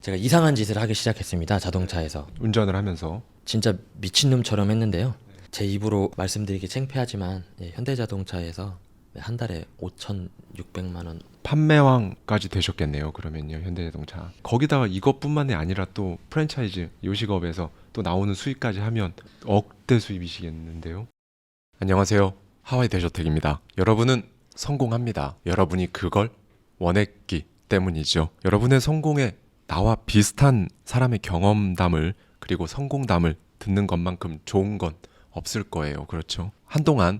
제가 이상한 짓을 하기 시작했습니다. 자동차에서. 운전을 하면서. 진짜 미친놈처럼 했는데요. 제 입으로 말씀드리기 창피하지만 현대자동차에서 한 달에 5,600만 원. 판매왕까지 되셨겠네요. 그러면요, 현대자동차. 거기다가 이것뿐만이 아니라 또 프랜차이즈 요식업에서 또 나오는 수익까지 하면 억대 수입이시겠는데요. 안녕하세요, 하와이 대저택입니다. 여러분은 성공합니다. 여러분이 그걸 원했기 때문이죠. 여러분의 성공에 나와 비슷한 사람의 경험담을, 그리고 성공담을 듣는 것만큼 좋은 건 없을 거예요. 그렇죠? 한동안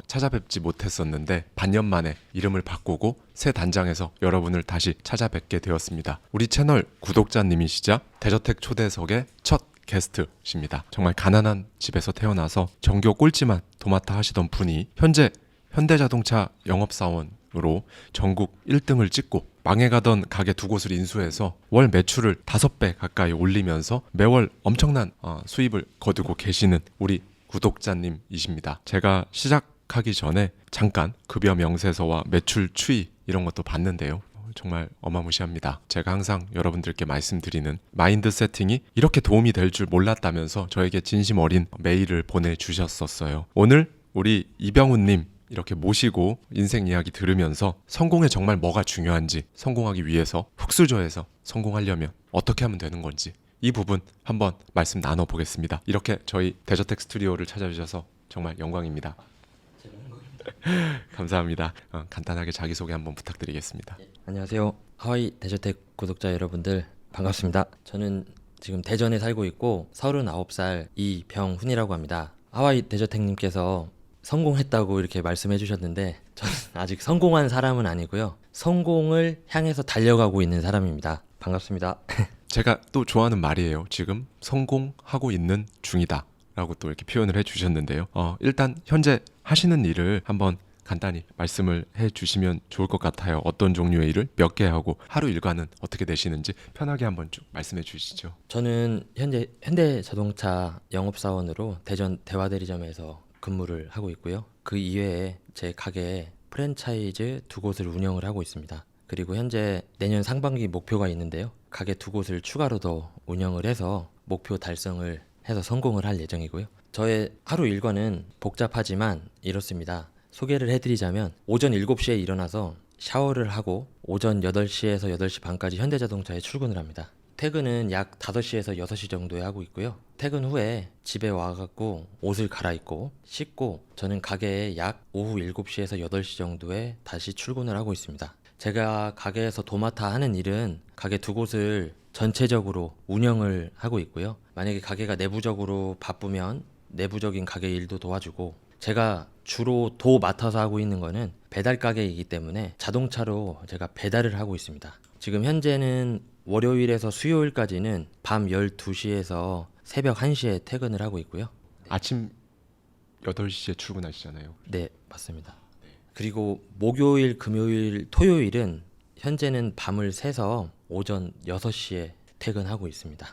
찾아뵙지 못했었는데 반년 만에 이름을 바꾸고 새 단장에서 여러분을 다시 찾아뵙게 되었습니다. 우리 채널 구독자님이시자 대저택 초대석의 첫 게스트십니다. 정말 가난한 집에서 태어나서 전교 꼴찌만 도맡아 하시던 분이 현재 현대자동차 영업사원으로 전국 1등을 찍고 망해가던 가게 두 곳을 인수해서 월 매출을 5배 가까이 올리면서 매월 엄청난 수입을 거두고 계시는 우리 구독자님이십니다. 제가 시작하기 전에 잠깐 급여 명세서와 매출 추이 이런 것도 봤는데요. 정말 어마무시합니다. 제가 항상 여러분들께 말씀드리는 마인드 세팅이 이렇게 도움이 될 줄 몰랐다면서 저에게 진심 어린 메일을 보내주셨었어요. 오늘 우리 이병훈님 이렇게 모시고 인생 이야기 들으면서 성공에 정말 뭐가 중요한지, 성공하기 위해서 흙수저에서 성공하려면 어떻게 하면 되는 건지 이 부분 한번 말씀 나눠보겠습니다. 이렇게 저희 대저택 스튜디오를 찾아주셔서 정말 영광입니다. 감사합니다. 간단하게 자기소개 한번 부탁드리겠습니다. 안녕하세요. 하와이 대저택 구독자 여러분들 반갑습니다. 저는 지금 대전에 살고 있고 39살 이병훈이라고 합니다. 하와이 대저택님께서 성공했다고 이렇게 말씀해 주셨는데 저는 아직 성공한 사람은 아니고요. 성공을 향해서 달려가고 있는 사람입니다. 반갑습니다. 제가 또 좋아하는 말이에요. 지금 성공하고 있는 중이다 라고 또 이렇게 표현을 해주셨는데요. 일단 현재 하시는 일을 한번 간단히 말씀을 해주시면 좋을 것 같아요. 어떤 종류의 일을 몇 개 하고 하루 일과는 어떻게 되시는지 편하게 한번 쭉 말씀해 주시죠. 저는 현재 현대자동차 영업사원으로 대전 대화대리점에서 근무를 하고 있고요. 그 이외에 제 가게에 프랜차이즈 2곳을 운영을 하고 있습니다. 그리고 현재 내년 상반기 목표가 있는데요. 가게 2곳을 추가로 더 운영을 해서 목표 달성을 해서 성공을 할 예정이고요. 저의 하루 일과는 복잡하지만 이렇습니다. 소개를 해드리자면 오전 7시에 일어나서 샤워를 하고 오전 8시에서 8시 반까지 현대자동차에 출근을 합니다. 퇴근은 약 5시에서 6시 정도에 하고 있고요. 퇴근 후에 집에 와갖고 옷을 갈아입고 씻고 저는 가게에 약 오후 7시에서 8시 정도에 다시 출근을 하고 있습니다. 제가 가게에서 도맡아 하는 일은 가게 2곳을 전체적으로 운영을 하고 있고요. 만약에 가게가 내부적으로 바쁘면 내부적인 가게 일도 도와주고, 제가 주로 맡아서 하고 있는 거는 배달 가게이기 때문에 자동차로 제가 배달을 하고 있습니다. 지금 현재는 월요일에서 수요일까지는 밤 12시에서 새벽 1시에 퇴근을 하고 있고요. 아침 8시에 출근하시잖아요. 네, 맞습니다. 그리고 목요일, 금요일, 토요일은 현재는 밤을 새서 오전 6시에 퇴근하고 있습니다.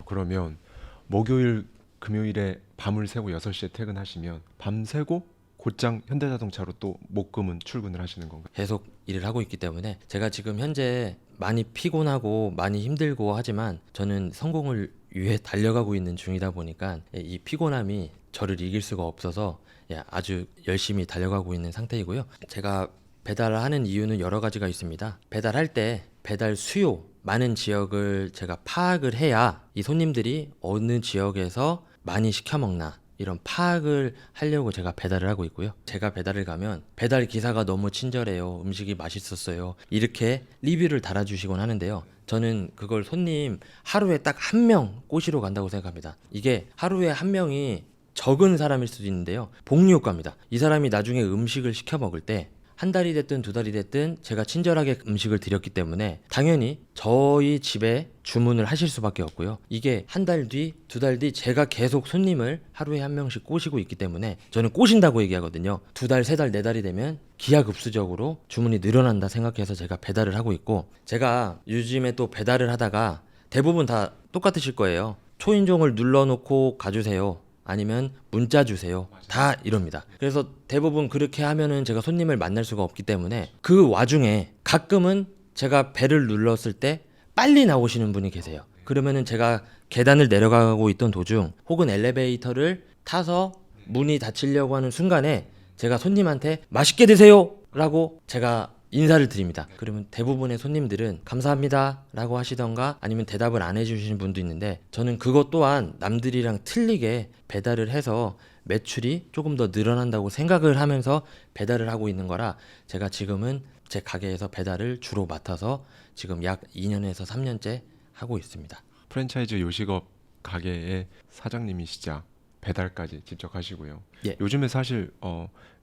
그러면 목요일, 금요일에 밤을 새고 6시에 퇴근하시면 밤새고 곧장 현대자동차로 또 목금은 출근을 하시는 건가요? 계속 일을 하고 있기 때문에 제가 지금 현재 많이 피곤하고 많이 힘들고 하지만 저는 성공을 위해 달려가고 있는 중이다 보니까 이 피곤함이 저를 이길 수가 없어서 아주 열심히 달려가고 있는 상태이고요. 제가 배달을 하는 이유는 여러 가지가 있습니다. 배달할 때 배달 수요 많은 지역을 제가 파악을 해야 이 손님들이 어느 지역에서 많이 시켜 먹나 이런 파악을 하려고 제가 배달을 하고 있고요. 제가 배달을 가면 배달 기사가 너무 친절해요, 음식이 맛있었어요, 이렇게 리뷰를 달아주시곤 하는데요. 저는 그걸 손님 하루에 딱 한 명 꼬시러 간다고 생각합니다. 이게 하루에 한 명이 적은 사람일 수도 있는데요. 복리 효과입니다. 이 사람이 나중에 음식을 시켜 먹을 때 한 달이 됐든 2달이 됐든 제가 친절하게 음식을 드렸기 때문에 당연히 저희 집에 주문을 하실 수밖에 없고요. 이게 한 달 뒤, 2달 뒤 제가 계속 손님을 하루에 한 명씩 꼬시고 있기 때문에 저는 꼬신다고 얘기하거든요. 2달, 3달, 4달이 되면 기하급수적으로 주문이 늘어난다 생각해서 제가 배달을 하고 있고, 제가 요즘에 또 배달을 하다가 대부분 다 똑같으실 거예요. 초인종을 눌러놓고 가주세요, 아니면 문자 주세요, 다 이럽니다. 그래서 대부분 그렇게 하면은 제가 손님을 만날 수가 없기 때문에 그 와중에 가끔은 제가 벨을 눌렀을 때 빨리 나오시는 분이 계세요. 그러면은 제가 계단을 내려가고 있던 도중 혹은 엘리베이터를 타서 문이 닫히려고 하는 순간에 제가 손님한테 맛있게 드세요 라고 제가 인사를 드립니다. 그러면 대부분의 손님들은 감사합니다 라고 하시던가 아니면 대답을 안 해주시는 분도 있는데, 저는 그것 또한 남들이랑 틀리게 배달을 해서 매출이 조금 더 늘어난다고 생각을 하면서 배달을 하고 있는 거라, 제가 지금은 제 가게에서 배달을 주로 맡아서 지금 약 2년에서 3년째 하고 있습니다. 프랜차이즈 요식업 가게의 사장님이시자 배달까지 직접 하시고요. 예. 요즘에 사실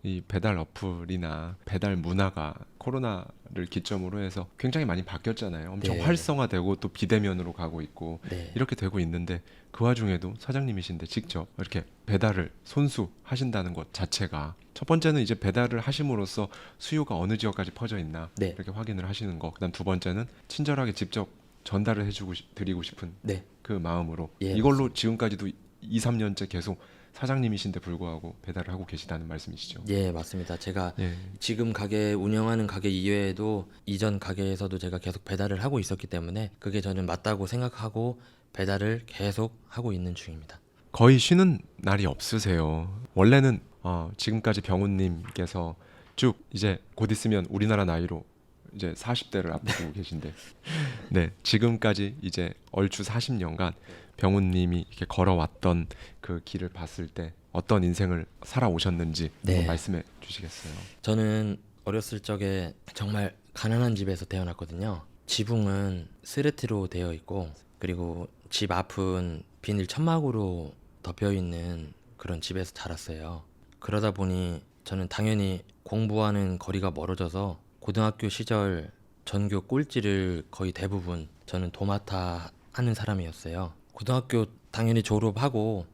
이 배달 어플이나 배달 문화가 코로나를 기점으로 해서 굉장히 많이 바뀌었잖아요. 엄청 네. 활성화되고 또 비대면으로 가고 있고 네. 이렇게 되고 있는데, 그 와중에도 사장님이신데 직접 이렇게 배달을 손수 하신다는 것 자체가, 첫 번째는 이제 배달을 하심으로써 수요가 어느 지역까지 퍼져 있나 네. 이렇게 확인을 하시는 거. 그다음 두 번째는 친절하게 직접 전달을 드리고 싶은 네. 그 마음으로 예, 이걸로 지금까지도 2, 3년째 계속 사장님이신데 불구하고 배달을 하고 계시다는 말씀이시죠? 예, 맞습니다. 제가 예. 지금 가게 운영하는 가게 이외에도 이전 가게에서도 제가 계속 배달을 하고 있었기 때문에 그게 저는 맞다고 생각하고 배달을 계속 하고 있는 중입니다. 거의 쉬는 날이 없으세요. 원래는 지금까지 병훈님께서 쭉 이제 곧 있으면 우리나라 나이로 이제 40대를 앞두고 계신데, 네, 지금까지 이제 얼추 40년간 병훈님이 이렇게 걸어왔던 그 길을 봤을 때 어떤 인생을 살아오셨는지 네. 한번 말씀해 주시겠어요? 저는 어렸을 적에 정말 가난한 집에서 태어났거든요. 지붕은 스레트로 되어 있고, 그리고 집 앞은 비닐 천막으로 덮여 있는 그런 집에서 자랐어요. 그러다 보니 저는 당연히 공부하는 거리가 멀어져서 고등학교 시절 전교 꼴찌를 거의 대부분 저는 도맡아 하는 사람이었어요. 고등학교 당연히 졸업하고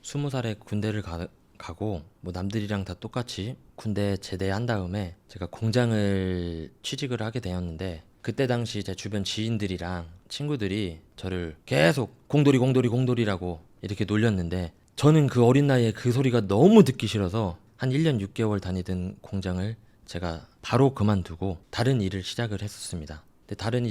20살에 군대를 가고 뭐 남들이랑 다 똑같이 군대 제대한 다음에 제가 공장을 취직을 하게 되었는데, 그때 당시 제 주변 지인들이랑 친구들이 저를 계속 공돌이라고 이렇게 놀렸는데, 저는 그 어린 나이에 그 소리가 너무 듣기 싫어서 한 1년 6개월 다니던 공장을 제가 바로 그만두고 다른 일을 시작을 했었습니다. 근데 다른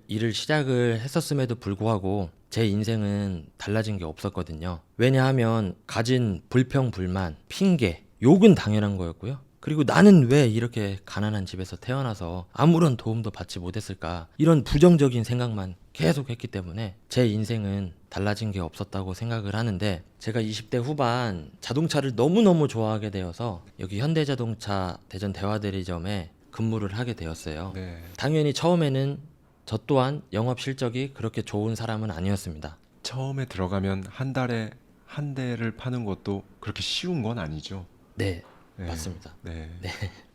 일을 시작을 했었음에도 불구하고 제 인생은 달라진 게 없었거든요. 왜냐하면 가진 불평, 불만, 핑계, 욕은 당연한 거였고요. 그리고 나는 왜 이렇게 가난한 집에서 태어나서 아무런 도움도 받지 못했을까, 이런 부정적인 생각만 계속 했기 때문에 제 인생은 달라진 게 없었다고 생각을 하는데, 제가 20대 후반 자동차를 너무너무 좋아하게 되어서 여기 현대자동차 대전 대화대리점에 근무를 하게 되었어요. 네. 당연히 처음에는 저 또한 영업 실적이 그렇게 좋은 사람은 아니었습니다. 처음에 들어가면 한 달에 한 대를 파는 것도 그렇게 쉬운 건 아니죠. 네, 네. 맞습니다. 네.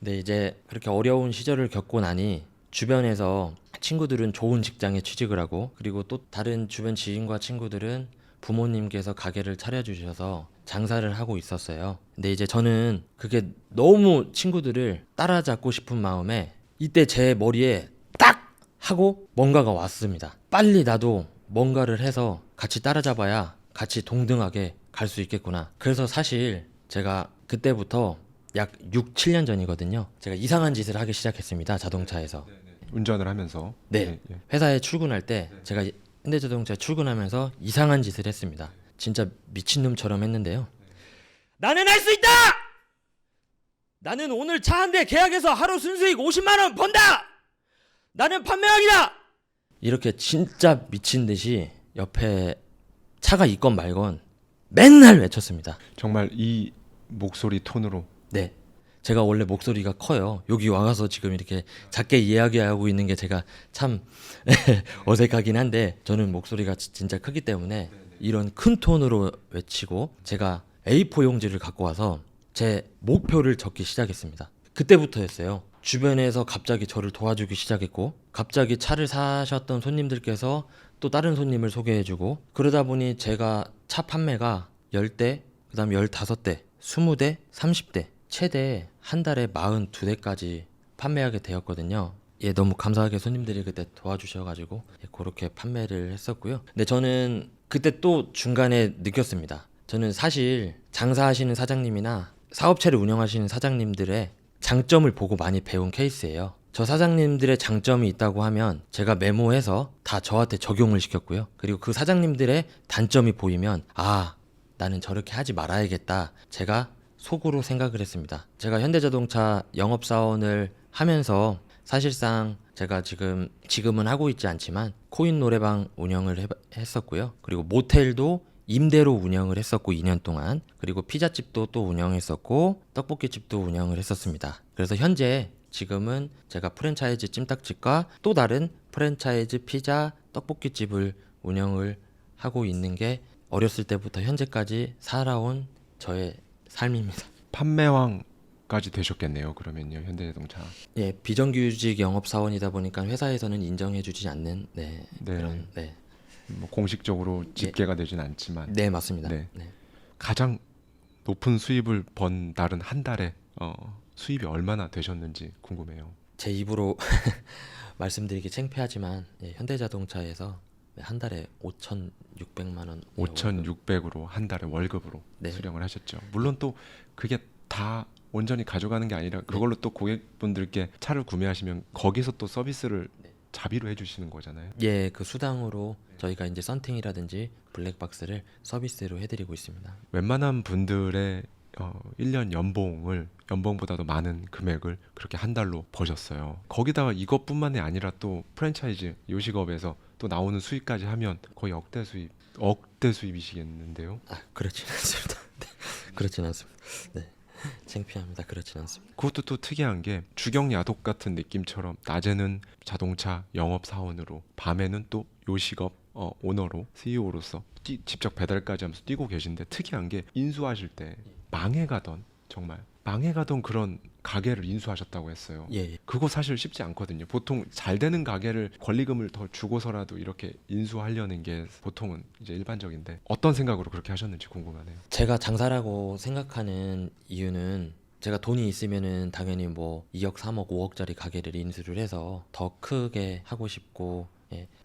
근데 이제 그렇게 어려운 시절을 겪고 나니 주변에서 친구들은 좋은 직장에 취직을 하고, 그리고 또 다른 주변 지인과 친구들은 부모님께서 가게를 차려주셔서 장사를 하고 있었어요. 근데 이제 저는 그게 너무 친구들을 따라잡고 싶은 마음에 이때 제 머리에 딱 하고 뭔가가 왔습니다. 빨리 나도 뭔가를 해서 같이 따라잡아야 같이 동등하게 갈 수 있겠구나. 그래서 사실 제가 그때부터 약 6, 7년 전이거든요. 제가 이상한 짓을 하기 시작했습니다. 자동차에서. 운전을 하면서. 네. 예. 회사에 출근할 때 제가 현대자동차에 출근하면서 이상한 짓을 했습니다. 진짜 미친놈처럼 했는데요. 나는 할 수 있다! 나는 오늘 차 한 대 계약해서 하루 순수익 50만 원 번다! 나는 판매왕이다! 이렇게 진짜 미친 듯이 옆에 차가 있건 말건 맨날 외쳤습니다. 정말 이 목소리 톤으로. 네. 제가 원래 목소리가 커요. 여기 와서 지금 이렇게 작게 이야기하고 있는 게 제가 참 어색하긴 한데, 저는 목소리가 진짜 크기 때문에 이런 큰 톤으로 외치고, 제가 A4 용지를 갖고 와서 제 목표를 적기 시작했습니다. 그때부터였어요. 주변에서 갑자기 저를 도와주기 시작했고, 갑자기 차를 사셨던 손님들께서 또 다른 손님을 소개해주고, 그러다 보니 제가 차 판매가 10대, 그 다음 15대, 20대, 30대, 최대 한 달에 42대까지 판매하게 되었거든요. 예, 너무 감사하게 손님들이 그때 도와주셔가지고 그렇게 판매를 했었고요. 근데 저는 그때 또 중간에 느꼈습니다. 저는 사실 장사하시는 사장님이나 사업체를 운영하시는 사장님들의 장점을 보고 많이 배운 케이스예요. 저 사장님들의 장점이 있다고 하면 제가 메모해서 다 저한테 적용을 시켰고요. 그리고 그 사장님들의 단점이 보이면 아, 나는 저렇게 하지 말아야겠다. 제가 속으로 생각을 했습니다. 제가 현대자동차 영업사원을 하면서 사실상 제가 지금은 하고 있지 않지만 코인 노래방 운영을 했었고요. 그리고 모텔도 임대로 운영을 했었고 2년 동안, 그리고 피자집도 또 운영했었고 떡볶이집도 운영을 했었습니다. 그래서 현재 지금은 제가 프랜차이즈 찜닭집과 또 다른 프랜차이즈 피자 떡볶이집을 운영을 하고 있는 게 어렸을 때부터 현재까지 살아온 저의 삶입니다. 판매왕까지 되셨겠네요. 그러면요, 현대자동차. 예, 비정규직 영업사원이다 보니까 회사에서는 인정해주지 않는 그런 뭐 공식적으로 집계가 되진 않지만 네, 맞습니다. 네. 네. 가장 높은 수입을 번 달은 한 달에 수입이 얼마나 되셨는지 궁금해요. 제 입으로 말씀드리기 창피하지만 현대자동차에서 한 달에 5,600만 원 5,600으로 한 달에 월급으로 네. 수령을 하셨죠. 물론 또 그게 다 온전히 가져가는 게 아니라 그걸로 또 고객분들께 차를 구매하시면 거기서 또 서비스를 자비로 해주시는 거잖아요. 예, 그 수당으로 저희가 이제 썬팅이라든지 블랙박스를 서비스로 해드리고 있습니다. 웬만한 분들의 1년 연봉보다도 많은 금액을 그렇게 한 달로 버셨어요. 거기다가 이것뿐만이 아니라 또 프랜차이즈 요식업에서 또 나오는 수익까지 하면 거의 억대 수입이시겠는데요. 아, 그렇진 않습니다. 네, 그렇진 않습니다. 네, 창피합니다. 그렇진 않습니다. 그것도 또 특이한 게 주경 야독 같은 느낌처럼 낮에는 자동차 영업 사원으로, 밤에는 또 요식업 오너로, CEO로서 직접 배달까지 하면서 뛰고 계신데, 특이한 게 인수하실 때 정말 망해가던 그런 가게를 인수하셨다고 했어요. 예. 그거 사실 쉽지 않거든요. 보통 잘 되는 가게를 권리금을 더 주고서라도 이렇게 인수하려는 게 보통은 이제 일반적인데, 어떤 생각으로 그렇게 하셨는지 궁금하네요. 제가 장사라고 생각하는 이유는, 제가 돈이 있으면은 당연히 뭐 2억, 3억, 5억짜리 가게를 인수를 해서 더 크게 하고 싶고,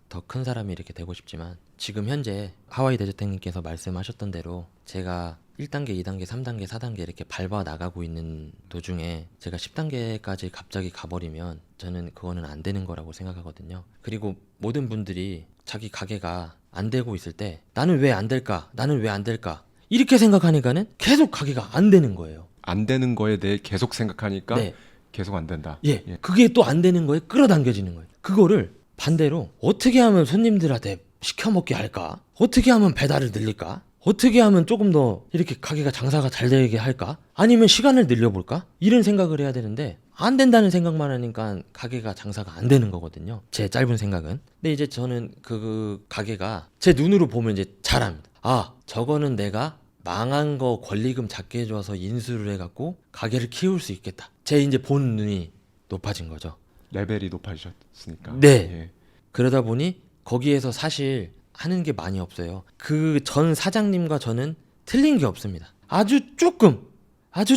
더 큰 사람이 이렇게 되고 싶지만, 지금 현재 하와이 대저택님께서 말씀하셨던 대로 제가 1단계, 2단계, 3단계, 4단계 이렇게 밟아 나가고 있는 도중에 제가 10단계까지 갑자기 가버리면 저는 그거는 안 되는 거라고 생각하거든요. 그리고 모든 분들이 자기 가게가 안 되고 있을 때 나는 왜 안 될까? 나는 왜 안 될까? 이렇게 생각하니까는 계속 가게가 안 되는 거예요. 안 되는 거에 대해 계속 생각하니까 네. 계속 안 된다. 예. 그게 또 안 되는 거에 끌어당겨지는 거예요. 그거를 반대로 어떻게 하면 손님들한테 시켜 먹게 할까? 어떻게 하면 배달을 늘릴까? 어떻게 하면 조금 더 이렇게 가게가 장사가 잘 되게 할까? 아니면 시간을 늘려볼까? 이런 생각을 해야 되는데 안 된다는 생각만 하니까 가게가 장사가 안 되는 거거든요. 제 짧은 생각은. 근데 이제 저는 그 가게가 제 눈으로 보면 이제 잘합니다. 아, 저거는 내가 망한 거 권리금 작게 해줘서 인수를 해갖고 가게를 키울 수 있겠다. 제 이제 본 눈이 높아진 거죠. 레벨이 높아지셨으니까. 네. 예. 그러다 보니 거기에서 사실 하는 게 많이 없어요. 그 전 사장님과 저는 틀린 게 없습니다. 아주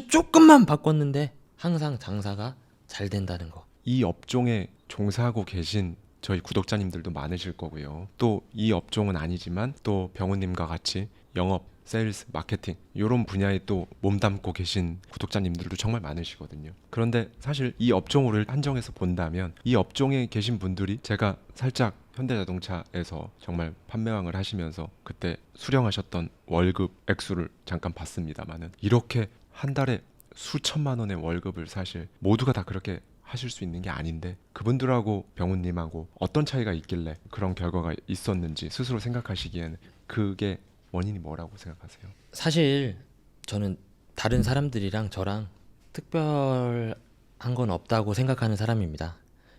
조금만 바꿨는데 항상 장사가 잘 된다는 거. 이 업종에 종사하고 계신 저희 구독자님들도 많으실 거고요. 또 이 업종은 아니지만 또 병우님과 같이 영업, 세일스, 마케팅 이런 분야에 또 몸담고 계신 구독자님들도 정말 많으시거든요. 그런데 사실 이 업종을 한정해서 본다면 이 업종에 계신 분들이, 제가 살짝 현대자동차에서 정말 판매왕을 하시면서 그때 수령하셨던 월급 액수를 잠깐 봤습니다만은, 이렇게 한 달에 수천만 원의 월급을 사실 모두가 다 그렇게 하실 수 있는 게 아닌데, 그분들하고 병우님하고 어떤 차이가 있길래 그런 결과가 있었는지 스스로 생각하시기에는 그게 원인이 뭐라고 생각하세요? 사실 저는 다른 사람들이랑 저랑 특별한 건 없다고 생각하는 사람입니다.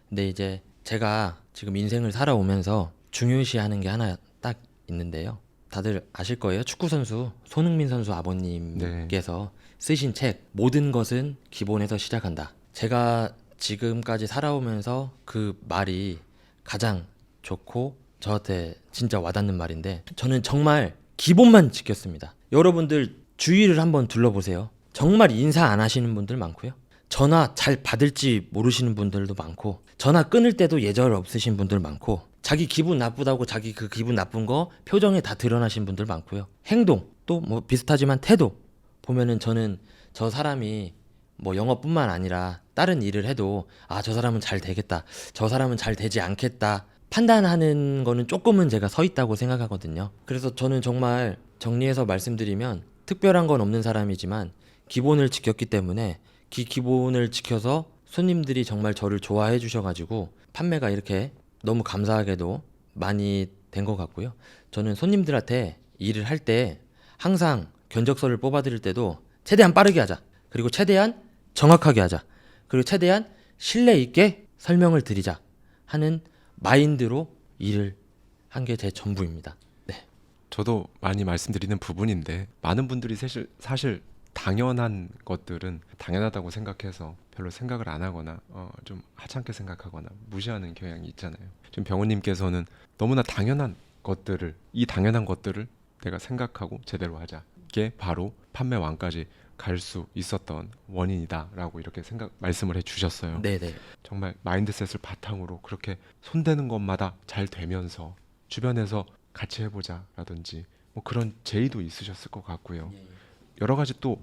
근데 이제 제가 지금 인생을 살아오면서 중요시하는 게 하나 딱 있는데요. 다들 아실 거예요. 축구선수 손흥민 선수 아버님께서 쓰신 책, 모든 것은 기본에서 시작한다. 제가 지금까지 살아오면서 그 말이 가장 좋고 저한테 진짜 와닿는 말인데, 저는 정말 기본만 지켰습니다. 여러분들 주위를 한번 둘러보세요. 정말 인사 안 하시는 분들 많고요. 전화 잘 받을지 모르시는 분들도 많고, 전화 끊을 때도 예절 없으신 분들 많고, 자기 기분 나쁘다고 자기 그 기분 나쁜 거 표정에 다 드러나신 분들 많고요. 행동 또 뭐 비슷하지만 태도 보면은 저는 저 사람이 뭐 영업뿐만 아니라 다른 일을 해도 저 사람은 잘 되겠다, 저 사람은 잘 되지 않겠다 판단하는 거는 조금은 제가 서 있다고 생각하거든요. 그래서 저는 정말 정리해서 말씀드리면 특별한 건 없는 사람이지만 기본을 지켰기 때문에 기본을 지켜서 손님들이 정말 저를 좋아해 주셔가지고 판매가 이렇게 너무 감사하게도 많이 된 것 같고요. 저는 손님들한테 일을 할 때 항상 견적서를 뽑아드릴 때도 최대한 빠르게 하자, 그리고 최대한 정확하게 하자, 그리고 최대한 신뢰 있게 설명을 드리자 하는 마인드로 일을 한 게 제 전부입니다. 네. 저도 많이 말씀드리는 부분인데 많은 분들이 사실 당연한 것들은 당연하다고 생각해서 별로 생각을 안 하거나 좀 하찮게 생각하거나 무시하는 경향이 있잖아요. 지금 병원님께서는 너무나 당연한 것들을, 이 당연한 것들을 내가 생각하고 제대로 하자, 이게 바로 판매왕까지 갈 수 있었던 원인이다라고 이렇게 말씀을 해주셨어요. 네네. 정말 마인드셋을 바탕으로 그렇게 손대는 것마다 잘 되면서 주변에서 같이 해보자라든지 뭐 그런 제의도 있으셨을 것 같고요. 여러 가지 또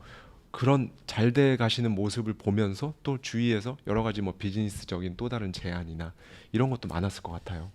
그런 잘 돼 가시는 모습을 보면서 또 주위에서 여러 가지 뭐 비즈니스적인 또 다른 제안이나 이런 것도 많았을 것 같아요.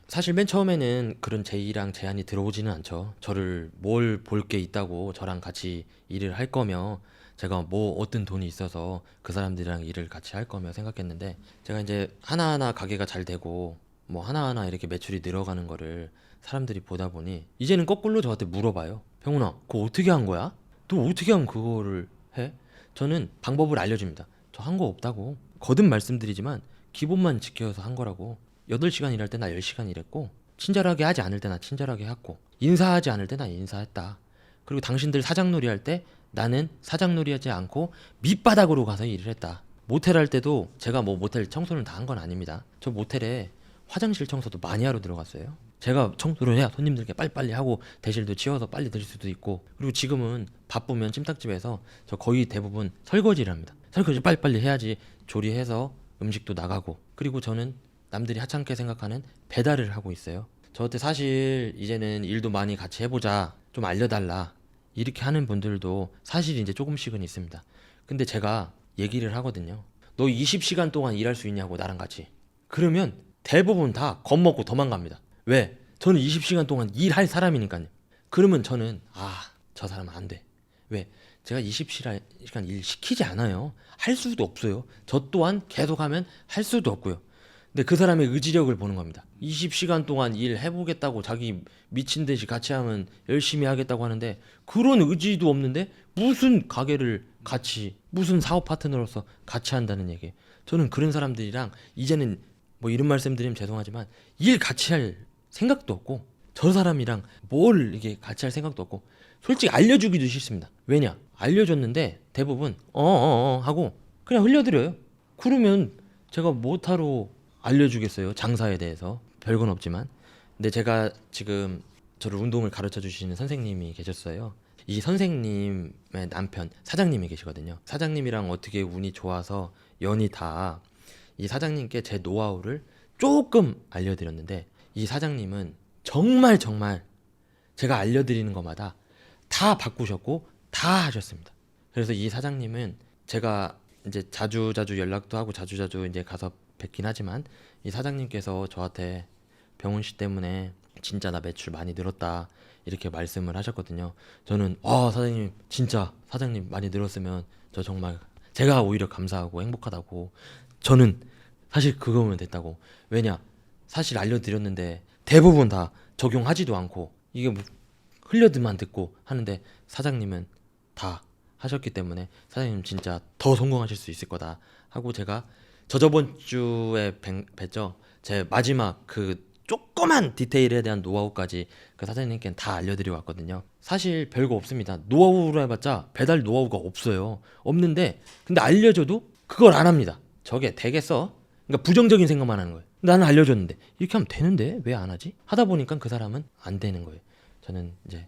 사실 맨 처음에는 그런 제의랑 제안이 들어오지는 않죠. 저를 뭘 볼 게 있다고 저랑 같이 일을 할 거며, 제가 뭐 어떤 돈이 있어서 그 사람들이랑 일을 같이 할 거며 생각했는데, 제가 이제 하나하나 가게가 잘 되고 뭐 하나하나 이렇게 매출이 늘어가는 거를 사람들이 보다 보니 이제는 거꾸로 저한테 물어봐요. 병훈아, 그거 어떻게 한 거야? 너 어떻게 하면 그거를 해? 저는 방법을 알려줍니다. 저 한 거 없다고 거듭 말씀드리지만 기본만 지켜서 한 거라고. 8시간 일할 때 나 10시간 일했고, 친절하게 하지 않을 때 나 친절하게 했고, 인사하지 않을 때 나 인사했다. 그리고 당신들 사장놀이 할 때 나는 사장놀이 하지 않고 밑바닥으로 가서 일을 했다. 모텔 할 때도 제가 뭐 모텔 청소를 다 한 건 아닙니다. 저 모텔에 화장실 청소도 많이 하러 들어갔어요. 제가 청소를 해야 손님들께 빨리빨리 하고 대실도 치워서 빨리 드실 수도 있고, 그리고 지금은 바쁘면 찜닭집에서 저 거의 대부분 설거지를 합니다. 설거지 빨리빨리 해야지 조리해서 음식도 나가고. 그리고 저는 남들이 하찮게 생각하는 배달을 하고 있어요. 저한테 사실 이제는 일도 많이 같이 해보자, 좀 알려달라 이렇게 하는 분들도 사실 이제 조금씩은 있습니다. 근데 제가 얘기를 하거든요. 너 20시간 동안 일할 수 있냐고 나랑 같이. 그러면 대부분 다 겁먹고 도망갑니다. 왜? 저는 20시간 동안 일할 사람이니까요. 그러면 저는 저 사람은 안 돼. 왜? 제가 20시간 일 시키지 않아요. 할 수도 없어요. 저 또한 계속하면 할 수도 없고요. 근데 그 사람의 의지력을 보는 겁니다. 20시간 동안 일 해보겠다고 자기 미친 듯이 같이 하면 열심히 하겠다고 하는데, 그런 의지도 없는데 무슨 가게를 같이, 무슨 사업 파트너로서 같이 한다는 얘기. 저는 그런 사람들이랑 이제는 뭐 이런 말씀 드리면 죄송하지만 일 같이 할 생각도 없고, 저 사람이랑 뭘 이게 같이 할 생각도 없고, 솔직히 알려주기도 싫습니다. 왜냐? 알려줬는데 대부분 하고 그냥 흘려드려요. 그러면 제가 뭐하러 알려주겠어요, 장사에 대해서. 별건 없지만. 근데 제가 지금 저를 운동을 가르쳐 주시는 선생님이 계셨어요. 이 선생님의 남편 사장님이 계시거든요. 사장님이랑 어떻게 운이 좋아서 연이 다 이 사장님께 제 노하우를 조금 알려드렸는데, 이 사장님은 정말 제가 알려드리는 것마다 다 바꾸셨고 다 하셨습니다. 그래서 이 사장님은 제가 이제 자주 연락도 하고 자주 이제 가서 뵙긴 하지만, 이 사장님께서 저한테 병훈 씨 때문에 진짜 나 매출 많이 늘었다 이렇게 말씀을 하셨거든요. 저는 사장님, 진짜 사장님 많이 늘었으면 저 정말 제가 오히려 감사하고 행복하다고. 저는 사실 그거면 됐다고. 왜냐? 사실 알려드렸는데 대부분 다 적용하지도 않고 이게 뭐 흘려들만 듣고 하는데, 사장님은 다 하셨기 때문에 사장님 진짜 더 성공하실 수 있을 거다 하고, 제가 저번 주에 뵀죠. 제 마지막 그 조그만 디테일에 대한 노하우까지 그 사장님께 다 알려드리고 왔거든요. 사실 별거 없습니다. 노하우로 해봤자 배달 노하우가 없어요. 없는데 근데 알려줘도 그걸 안 합니다. 저게 되겠어? 그러니까 부정적인 생각만 하는 거예요. 나는 알려줬는데 이렇게 하면 되는데 왜 안 하지? 하다 보니까 그 사람은 안 되는 거예요. 저는 이제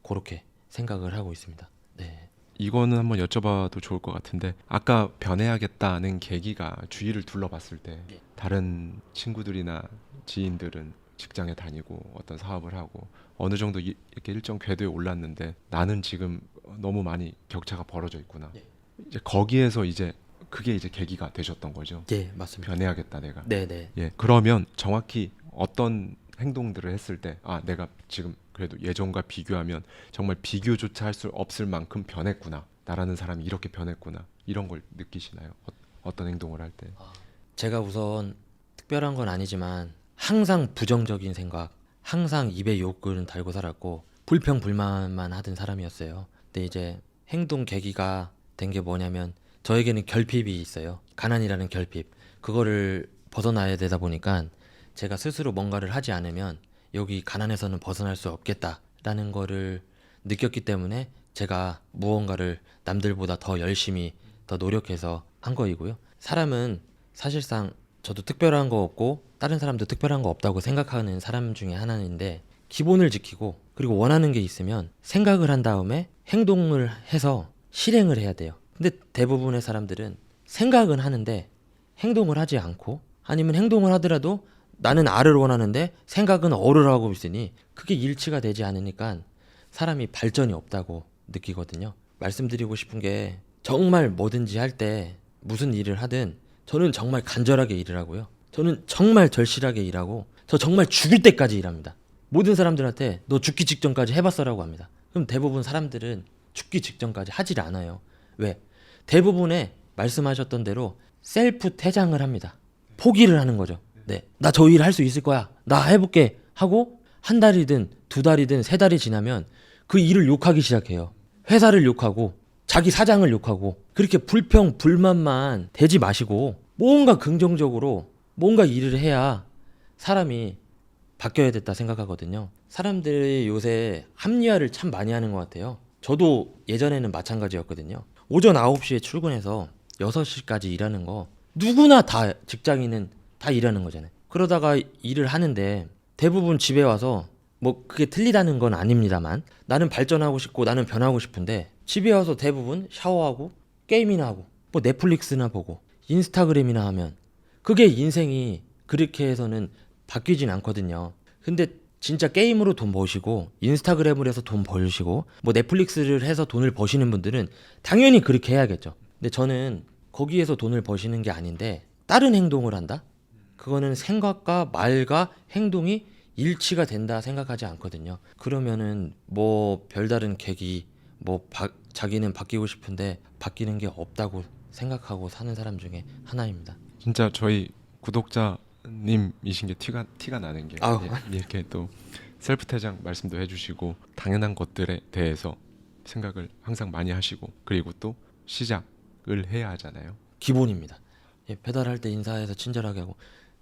그렇게 생각을 하고 있습니다. 네. 이거는 한번 여쭤봐도 좋을 것 같은데, 아까 변해야겠다는 계기가 주위를 둘러봤을 때 예. 다른 친구들이나 지인들은 직장에 다니고 어떤 사업을 하고 어느 정도 이렇게 일정 궤도에 올랐는데 나는 지금 너무 많이 격차가 벌어져 있구나. 예. 이제 거기에서 이제 그게 이제 계기가 되셨던 거죠. 예, 맞습니다. 변해야겠다 내가. 네네. 예, 그러면 정확히 어떤 행동들을 했을 때 내가 지금 그래도 예전과 비교하면 정말 비교조차 할 수 없을 만큼 변했구나. 나라는 사람이 이렇게 변했구나. 이런 걸 느끼시나요? 어떤 행동을 할 때? 제가 우선 특별한 건 아니지만 항상 부정적인 생각, 항상 입에 욕을 달고 살았고 불평불만만 하던 사람이었어요. 근데 이제 행동 계기가 된 게 뭐냐면 저에게는 결핍이 있어요. 가난이라는 결핍. 그거를 벗어나야 되다 보니까 제가 스스로 뭔가를 하지 않으면 여기 가난에서는 벗어날 수 없겠다라는 거를 느꼈기 때문에 제가 무언가를 남들보다 더 열심히 더 노력해서 한 거이고요. 사람은 사실상 저도 특별한 거 없고 다른 사람도 특별한 거 없다고 생각하는 사람 중에 하나인데 기본을 지키고 그리고 원하는 게 있으면 생각을 한 다음에 행동을 해서 실행을 해야 돼요. 근데 대부분의 사람들은 생각은 하는데 행동을 하지 않고 아니면 행동을 하더라도 나는 R을 원하는데 생각은 O를 하고 있으니 그게 일치가 되지 않으니까 사람이 발전이 없다고 느끼거든요. 말씀드리고 싶은 게 정말 뭐든지 할 때 무슨 일을 하든 저는 정말 간절하게 일을 하고요. 저는 정말 절실하게 일하고 저 정말 죽을 때까지 일합니다. 모든 사람들한테 너 죽기 직전까지 해봤어라고 합니다. 그럼 대부분 사람들은 죽기 직전까지 하질 않아요. 왜? 대부분의 말씀하셨던 대로 셀프 퇴장을 합니다. 포기를 하는 거죠. 네, 나 저 일 할 수 있을 거야. 나 해볼게 하고 한 달이든 두 달이든 세 달이 지나면 그 일을 욕하기 시작해요. 회사를 욕하고 자기 사장을 욕하고 그렇게 불평 불만만 대지 마시고 뭔가 긍정적으로 뭔가 일을 해야 사람이 바뀌어야 됐다 생각하거든요. 사람들이 요새 합리화를 참 많이 하는 것 같아요. 저도 예전에는 마찬가지였거든요. 오전 9시에 출근해서 6시까지 일하는 거 누구나 다 직장인은 다 일하는 거잖아요. 그러다가 일을 하는데 대부분 집에 와서 뭐 그게 틀리다는 건 아닙니다만 나는 발전하고 싶고 나는 변하고 싶은데 집에 와서 대부분 샤워하고 게임이나 하고 뭐 넷플릭스나 보고 인스타그램이나 하면 그게 인생이 그렇게 해서는 바뀌진 않거든요. 근데 진짜 게임으로 돈 버시고 인스타그램을 해서 돈 벌시고 뭐 넷플릭스를 해서 돈을 버시는 분들은 당연히 그렇게 해야겠죠. 근데 저는 거기에서 돈을 버시는 게 아닌데 다른 행동을 한다? 그거는 생각과 말과 행동이 일치가 된다 생각하지 않거든요. 그러면은 뭐 별다른 계기 자기는 바뀌고 싶은데 바뀌는 게 없다고 생각하고 사는 사람 중에 하나입니다. 진짜 저희 구독자님이신 게 티가 나는 게 아우. 이렇게 또 셀프 퇴장 말씀도 해주시고 당연한 것들에 대해서 생각을 항상 많이 하시고 그리고 또 시작을 해야 하잖아요. 기본입니다. 예, 배달할 때 인사해서 친절하게 하고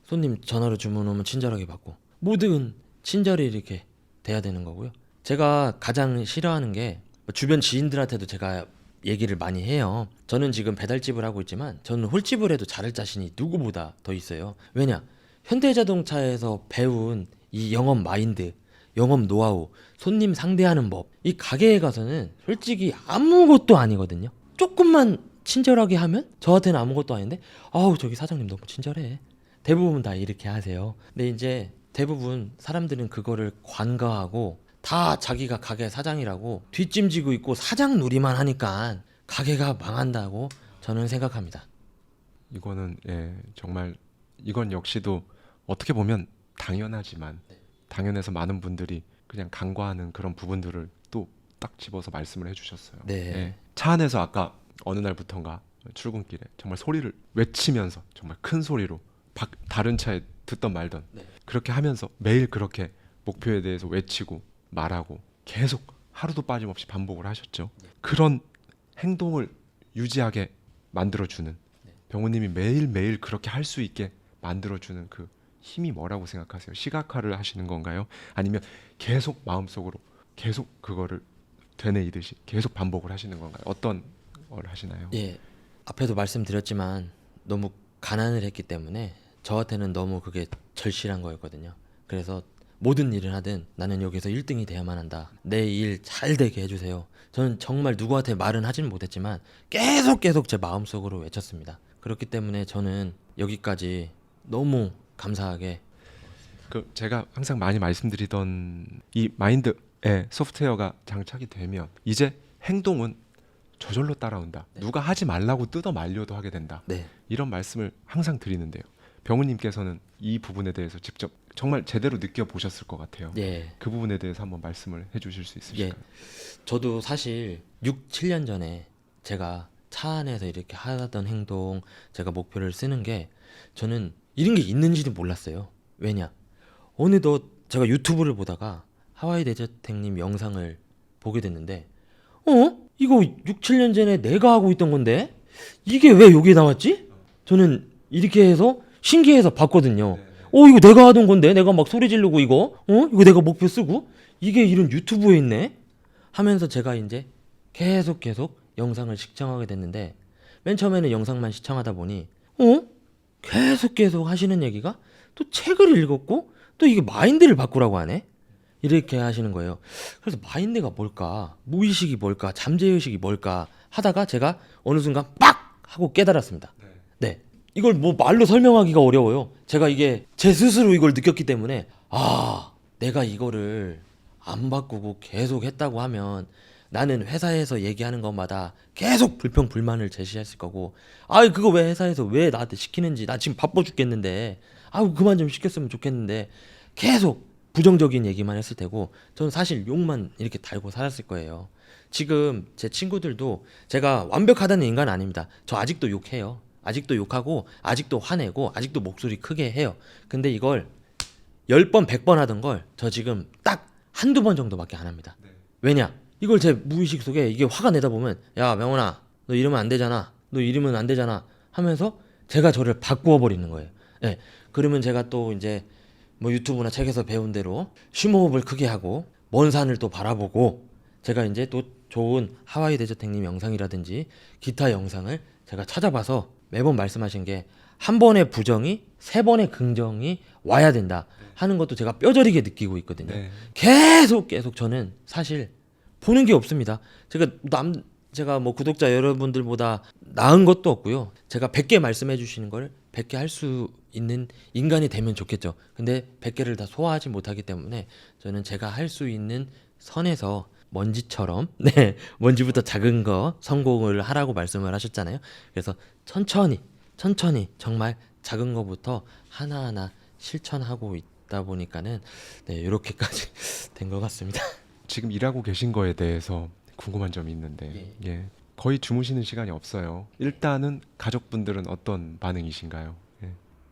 손님 전화로 주문 오면 친절하게 받고 모든 친절히 이렇게 돼야 되는 거고요. 제가 가장 싫어하는 게 주변 지인들한테도 제가 얘기를 많이 해요. 저는 지금 배달집을 하고 있지만 저는 홀집을 해도 잘할 자신이 누구보다 더 있어요. 왜냐? 현대자동차에서 배운 이 영업 마인드, 영업 노하우, 손님 상대하는 법, 이 가게에 가서는 솔직히 아무것도 아니거든요. 조금만 친절하게 하면 저한테는 아무것도 아닌데 아우 저기 사장님 너무 친절해. 대부분 다 이렇게 하세요. 근데 이제 대부분 사람들은 그거를 관가하고 다 자기가 가게 사장이라고 뒷짐지고 있고 사장 놀이만 하니까 가게가 망한다고 저는 생각합니다. 이거는 정말 이건 역시도 어떻게 보면 당연하지만 당연해서 많은 분들이 그냥 간과하는 그런 부분들을 또 딱 집어서 말씀을 해주셨어요. 네. 차 안에서 아까 어느 날부턴가 출근길에 정말 소리를 외치면서 정말 큰 소리로 다른 차에 듣던 말던 그렇게 하면서 매일 그렇게 목표에 대해서 외치고 말하고 계속 하루도 빠짐없이 반복을 하셨죠. 그런 행동을 유지하게 만들어주는 병우님이 매일매일 그렇게 할 수 있게 만들어주는 그 힘이 뭐라고 생각하세요? 시각화를 하시는 건가요? 아니면 계속 마음속으로 계속 그거를 되뇌이듯이 계속 반복을 하시는 건가요? 어떤 걸 하시나요? 예, 앞에도 말씀드렸지만 너무 가난을 했기 때문에 저한테는 너무 그게 절실한 거였거든요. 그래서 모든 일을 하든 나는 여기서 1등이 돼야만 한다. 내 일 잘 되게 해주세요. 저는 정말 누구한테 말은 하진 못했지만 계속 제 마음속으로 외쳤습니다. 그렇기 때문에 저는 여기까지 너무 감사하게 제가 항상 많이 말씀드리던 이 마인드에 소프트웨어가 장착이 되면 이제 행동은 저절로 따라온다. 누가 하지 말라고 뜯어 말려도 하게 된다. 네. 이런 말씀을 항상 드리는데요. 병우님께서는 이 부분에 대해서 직접 정말 제대로 느껴보셨을 것 같아요. 예. 그 부분에 대해서 한번 말씀을 해주실 수 있으실까요? 저도 사실 6, 7년 전에 제가 차 안에서 이렇게 하던 행동, 제가 목표를 쓰는 게 저는 이런 게 있는지도 몰랐어요. 왜냐? 어느덧 제가 유튜브를 보다가 하와이 대저택님 영상을 보게 됐는데 이거 6, 7년 전에 내가 하고 있던 건데 이게 왜 여기에 나왔지? 저는 이렇게 해서 신기해서 봤거든요. 이거 내가 하던 건데 내가 막 소리 지르고 이거 내가 목표 쓰고 이게 이런 유튜브에 있네 하면서 제가 이제 계속 영상을 시청하게 됐는데 맨 처음에는 영상만 시청하다 보니 계속 하시는 얘기가 또 책을 읽었고 또 이게 마인드를 바꾸라고 하네 이렇게 하시는 거예요. 그래서 마인드가 뭘까, 무의식이 뭘까, 잠재의식이 뭘까 하다가 제가 어느 순간 빡 하고 깨달았습니다. 네, 이걸 뭐 말로 설명하기가 어려워요. 제가 이게 제 스스로 이걸 느꼈기 때문에 내가 이거를 안 바꾸고 계속 했다고 하면 나는 회사에서 얘기하는 것마다 계속 불평 불만을 제시했을 거고 그거 왜 회사에서 왜 나한테 시키는지 나 지금 바빠 죽겠는데 그만 좀 시켰으면 좋겠는데 계속 부정적인 얘기만 했을 테고 저는 사실 욕만 이렇게 달고 살았을 거예요. 지금 제 친구들도 제가 완벽하다는 인간 아닙니다. 저 아직도 욕해요. 아직도 욕하고 아직도 화내고 아직도 목소리 크게 해요. 근데 이걸 10번 100번 하던 걸 저 지금 딱 한두 번 정도밖에 안 합니다. 왜냐? 이걸 제 무의식 속에 이게 화가 내다 보면 야 명훈아 너 이러면 안 되잖아, 너 이러면 안 되잖아 하면서 제가 저를 바꾸어 버리는 거예요. 네. 그러면 제가 또 이제 뭐 유튜브나 책에서 배운 대로 심호흡을 크게 하고 먼 산을 또 바라보고 제가 이제 또 좋은 하와이 대저택님 영상이라든지 기타 영상을 제가 찾아봐서 매번 말씀하신 게 한 번의 부정이 3번의 긍정이 와야 된다 하는 것도 제가 뼈저리게 느끼고 있거든요. 네. 계속 저는 사실 보는 게 없습니다. 제가 뭐 구독자 여러분들보다 나은 것도 없고요. 제가 100개 말씀해 주시는 걸 100개 할 수 있는 인간이 되면 좋겠죠. 근데 100개를 다 소화하지 못하기 때문에 저는 제가 할 수 있는 선에서 먼지처럼 먼지부터 작은 거 성공을 하라고 말씀을 하셨잖아요. 그래서 천천히 정말 작은 거부터 하나하나 실천하고 있다 보니까는 이렇게까지 된 것 같습니다. 지금 일하고 계신 거에 대해서 궁금한 점이 있는데 거의 주무시는 시간이 없어요. 일단은 가족분들은 어떤 반응이신가요?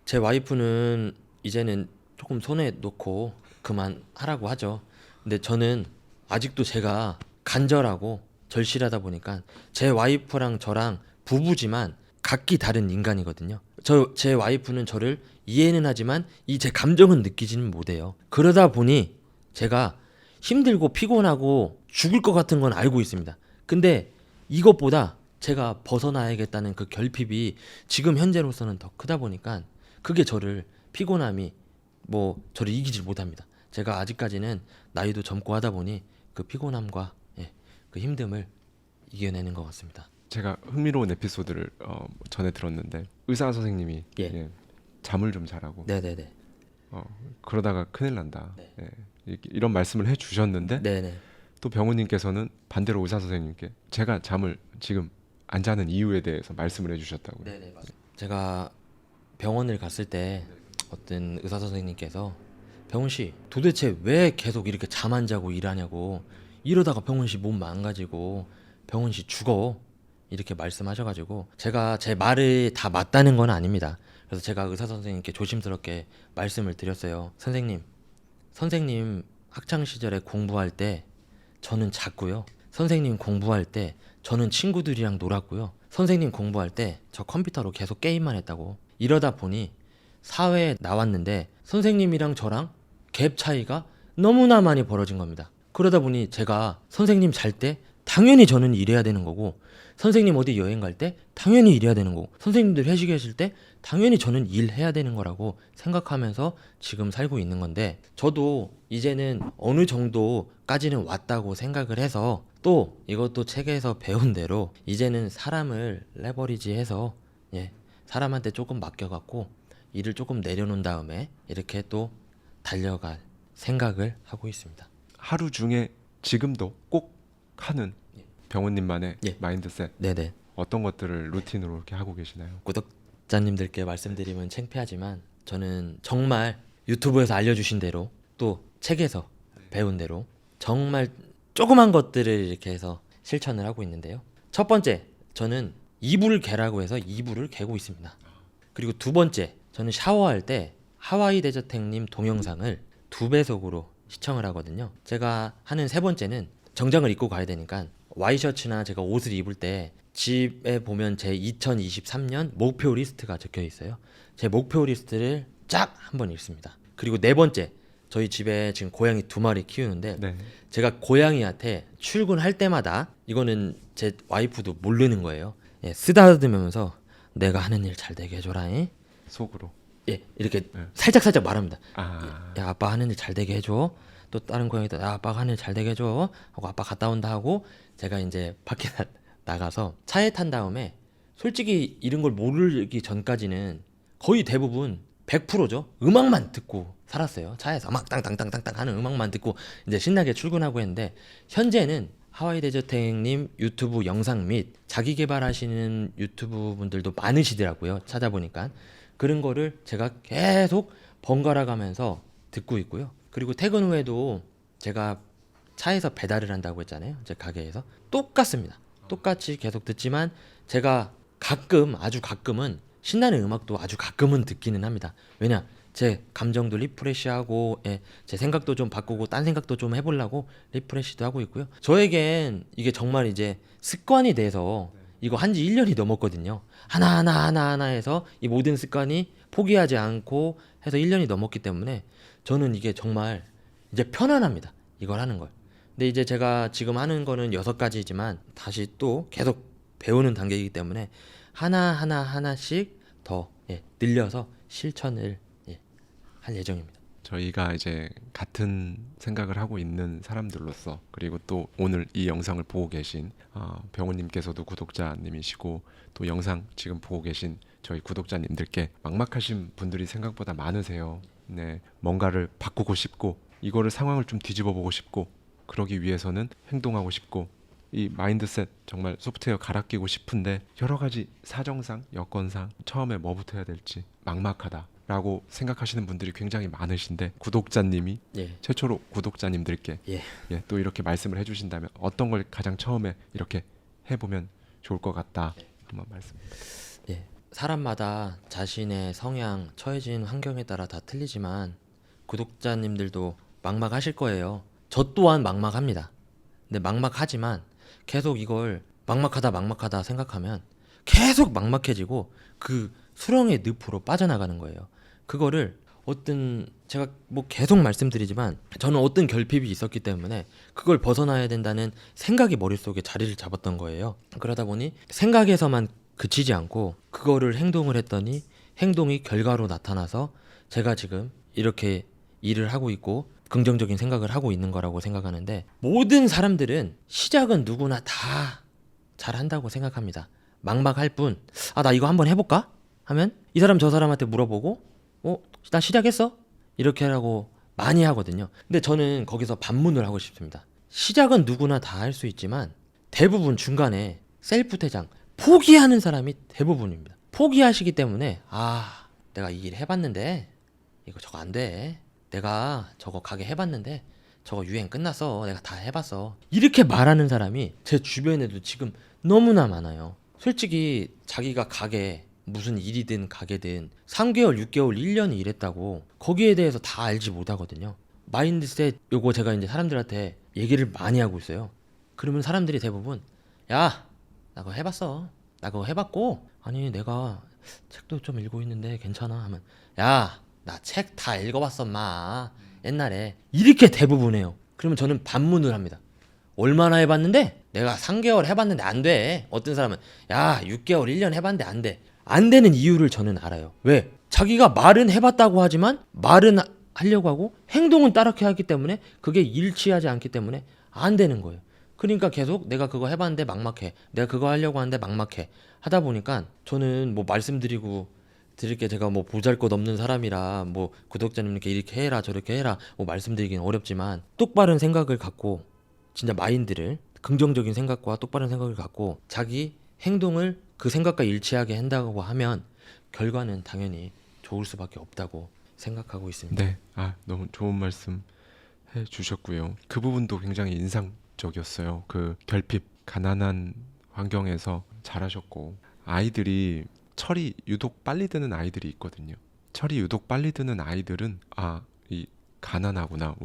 제 와이프는 이제는 조금 손에 놓고 그만하라고 하죠. 근데 저는 아직도 제가 간절하고 절실하다 보니까 제 와이프랑 저랑 부부지만 각기 다른 인간이거든요. 제 와이프는 저를 이해는 하지만 이 제 감정은 느끼지는 못해요. 그러다 보니 제가 힘들고 피곤하고 죽을 것 같은 건 알고 있습니다. 근데 이것보다 제가 벗어나야겠다는 그 결핍이 지금 현재로서는 더 크다 보니까 그게 저를 피곤함이 저를 이기질 못합니다. 제가 아직까지는 나이도 젊고 하다 보니 그 피곤함과 그 힘듦을 이겨내는 것 같습니다. 제가 흥미로운 에피소드를 전에 들었는데 의사 선생님이 잠을 좀 자라고 네네네. 그러다가 큰일 난다. 이런 말씀을 해주셨는데 네네. 또 병우님께서는 반대로 의사 선생님께 제가 잠을 지금 안 자는 이유에 대해서 말씀을 해주셨다고요. 네네 맞습니다. 제가 병원을 갔을 때 어떤 의사 선생님께서 병훈 씨 도대체 왜 계속 이렇게 잠 안 자고 일하냐고 이러다가 병훈 씨 몸 망가지고 병훈 씨 죽어 이렇게 말씀하셔가지고 제가 제 말이 다 맞다는 건 아닙니다. 그래서 제가 의사 선생님께 조심스럽게 말씀을 드렸어요. 선생님 학창 시절에 공부할 때 저는 잤고요. 선생님 공부할 때 저는 친구들이랑 놀았고요. 선생님 공부할 때 저 컴퓨터로 계속 게임만 했다고. 이러다 보니 사회에 나왔는데 선생님이랑 저랑 갭 차이가 너무나 많이 벌어진 겁니다. 그러다 보니 제가 선생님 잘 때 당연히 저는 일해야 되는 거고 선생님 어디 여행 갈 때 당연히 일해야 되는 거고 선생님들 회식했을 때 당연히 저는 일해야 되는 거라고 생각하면서 지금 살고 있는 건데 저도 이제는 어느 정도까지는 왔다고 생각을 해서 또 이것도 책에서 배운 대로 이제는 사람을 레버리지해서 사람한테 조금 맡겨갖고 일을 조금 내려놓은 다음에 이렇게 또 달려갈 생각을 하고 있습니다. 하루 중에 지금도 꼭 하는 병훈님만의 예. 마인드셋 네네. 어떤 것들을 루틴으로 이렇게 하고 계시나요? 구독자님들께 말씀드리면 창피하지만 저는 정말 유튜브에서 알려주신 대로 또 책에서 배운 대로 정말 조그만 것들을 이렇게 해서 실천을 하고 있는데요. 첫 번째, 저는 이불을 개라고 해서 이불을 개고 있습니다. 그리고 두 번째, 저는 샤워할 때 하와이 데저탱님 동영상을 2배속으로 시청을 하거든요. 제가 하는 세 번째는 정장을 입고 가야 되니까 와이셔츠나 제가 옷을 입을 때 집에 보면 제 2023년 목표 리스트가 적혀 있어요. 제 목표 리스트를 쫙 한번 읽습니다. 그리고 네 번째, 저희 집에 지금 고양이 2마리 키우는데 네. 제가 고양이한테 출근할 때마다 이거는 제 와이프도 모르는 거예요. 예, 쓰다듬으면서 내가 하는 일 잘 되게 해줘라. 속으로. 예, 이렇게 네. 살짝 말합니다. 아. 야, 아빠 하는 일 잘 되게 해줘. 또 다른 고양이도 야, 아빠가 하는 일 잘 되게 해줘 하고 아빠 갔다 온다 하고 제가 이제 밖에 나가서 차에 탄 다음에 솔직히 이런 걸 모르기 전까지는 거의 대부분 100%죠. 음악만 듣고 살았어요. 차에서 막 땅땅땅땅땅 하는 음악만 듣고 이제 신나게 출근하고 했는데 현재는 하와이 데저탱님 유튜브 영상 및 자기 개발하시는 유튜브 분들도 많으시더라고요. 찾아보니까 그런 거를 제가 계속 번갈아 가면서 듣고 있고요. 그리고 퇴근 후에도 제가 차에서 배달을 한다고 했잖아요. 제 가게에서 똑같습니다. 똑같이 계속 듣지만 제가 가끔 아주 가끔은 신나는 음악도 아주 가끔은 듣기는 합니다. 왜냐 제 감정도 리프레시하고 제 생각도 좀 바꾸고 딴 생각도 좀 해보려고 리프레시도 하고 있고요. 저에겐 이게 정말 이제 습관이 돼서 이거 한지 1년이 넘었거든요. 하나 해서 이 모든 습관이 포기하지 않고 해서 1년이 넘었기 때문에 저는 이게 정말 이제 편안합니다. 이걸 하는 걸. 근데 이제 제가 지금 하는 거는 6가지지만 다시 또 계속 배우는 단계이기 때문에 하나씩 더 늘려서 실천을 할 예정입니다. 저희가 이제 같은 생각을 하고 있는 사람들로서 그리고 또 오늘 이 영상을 보고 계신 병훈님께서도 구독자님이시고 또 영상 지금 보고 계신 저희 구독자님들께 막막하신 분들이 생각보다 많으세요. 네, 뭔가를 바꾸고 싶고 이거를 상황을 좀 뒤집어 보고 싶고 그러기 위해서는 행동하고 싶고 이 마인드셋 정말 소프트웨어 갈아 끼고 싶은데 여러 가지 사정상 여건상 처음에 뭐부터 해야 될지 막막하다라고 생각하시는 분들이 굉장히 많으신데 구독자님이 예. 최초로 구독자님들께 예. 또 이렇게 말씀을 해주신다면 어떤 걸 가장 처음에 이렇게 해보면 좋을 것 같다 한번 말씀. 예. 사람마다 자신의 성향, 처해진 환경에 따라 다 틀리지만 구독자님들도 막막하실 거예요. 저 또한 막막합니다. 근데 막막하지만 계속 이걸 막막하다 생각하면 계속 막막해지고 그 수렁의 늪으로 빠져나가는 거예요. 그거를 제가 뭐 계속 말씀드리지만 저는 어떤 결핍이 있었기 때문에 그걸 벗어나야 된다는 생각이 머릿속에 자리를 잡았던 거예요. 그러다 보니 생각에서만 그치지 않고 그거를 행동을 했더니 행동이 결과로 나타나서 제가 지금 이렇게 일을 하고 있고 긍정적인 생각을 하고 있는 거라고 생각하는데 모든 사람들은 시작은 누구나 다 잘한다고 생각합니다. 막막할 뿐 나 이거 한번 해볼까? 하면 이 사람 저 사람한테 물어보고 나 시작했어? 이렇게 하라고 많이 하거든요. 근데 저는 거기서 반문을 하고 싶습니다. 시작은 누구나 다 할 수 있지만 대부분 중간에 셀프 퇴장 포기하는 사람이 대부분입니다. 포기하시기 때문에 내가 이 일 해봤는데 이거 저거 안 돼. 내가 저거 가게 해봤는데 저거 유행 끝났어. 내가 다 해봤어. 이렇게 말하는 사람이 제 주변에도 지금 너무나 많아요. 솔직히 자기가 가게 무슨 일이든 가게든 3개월, 6개월, 1년이 일했다고 거기에 대해서 다 알지 못하거든요. 마인드셋 요거 제가 이제 사람들한테 얘기를 많이 하고 있어요. 그러면 사람들이 대부분 야, 나 그거 해봤어. 나 그거 해봤고 아니 내가 책도 좀 읽고 있는데 괜찮아 하면 야, 나 책 다 읽어봤어 마 옛날에 이렇게 대부분 해요. 그러면 저는 반문을 합니다. 얼마나 해봤는데? 내가 3개월 해봤는데 안 돼. 어떤 사람은 야 6개월 1년 해봤는데 안 돼. 안 되는 이유를 저는 알아요. 왜? 자기가 말은 해봤다고 하지만 말은 하려고 하고 행동은 따르게 하기 때문에 그게 일치하지 않기 때문에 안 되는 거예요. 그러니까 계속 내가 그거 해봤는데 막막해. 내가 그거 하려고 하는데 막막해. 하다 보니까 저는 뭐 말씀드리고 드릴 게 제가 뭐 보잘것없는 사람이라 뭐 구독자님께 이렇게 해라 저렇게 해라 뭐 말씀드리긴 어렵지만 똑바른 생각을 갖고 진짜 마인드를 긍정적인 생각과 똑바른 생각을 갖고 자기 행동을 그 생각과 일치하게 한다고 하면 결과는 당연히 좋을 수밖에 없다고 생각하고 있습니다. 네, 너무 좋은 말씀 해주셨고요. 그 부분도 굉장히 인상적이었어요. 그 결핍, 가난한 환경에서 자라셨고 아이들이 철이 유독 빨리 드는 아이들이 있거든요. 철이 유독 빨리 드는 아이들은 이 가난하구나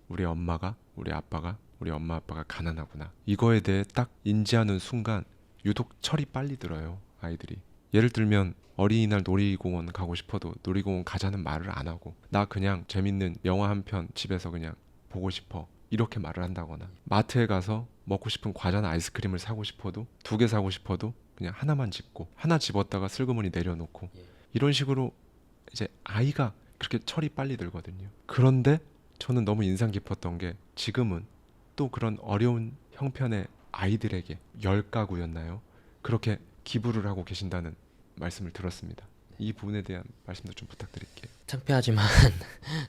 우리 엄마가 우리 아빠가 우리 엄마 아빠가 가난하구나 이거에 대해 딱 인지하는 순간 유독 철이 빨리 들어요 아이들이. 예를 들면 어린이날 놀이공원 가고 싶어도 놀이공원 가자는 말을 안 하고 나 그냥 재밌는 영화 한 편 집에서 그냥 보고 싶어 이렇게 말을 한다거나 마트에 가서 먹고 싶은 과자나 아이스크림을 사고 싶어도 2개 사고 싶어도 그냥 하나만 집고 하나 집었다가 슬그머니 내려놓고 이런 식으로 이제 아이가 그렇게 철이 빨리 들거든요. 그런데 저는 너무 인상 깊었던 게 지금은 또 그런 어려운 형편의 아이들에게 10가구였나요? 그렇게 기부를 하고 계신다는 말씀을 들었습니다. 이 부분에 대한 말씀도 좀 부탁드릴게요. 창피하지만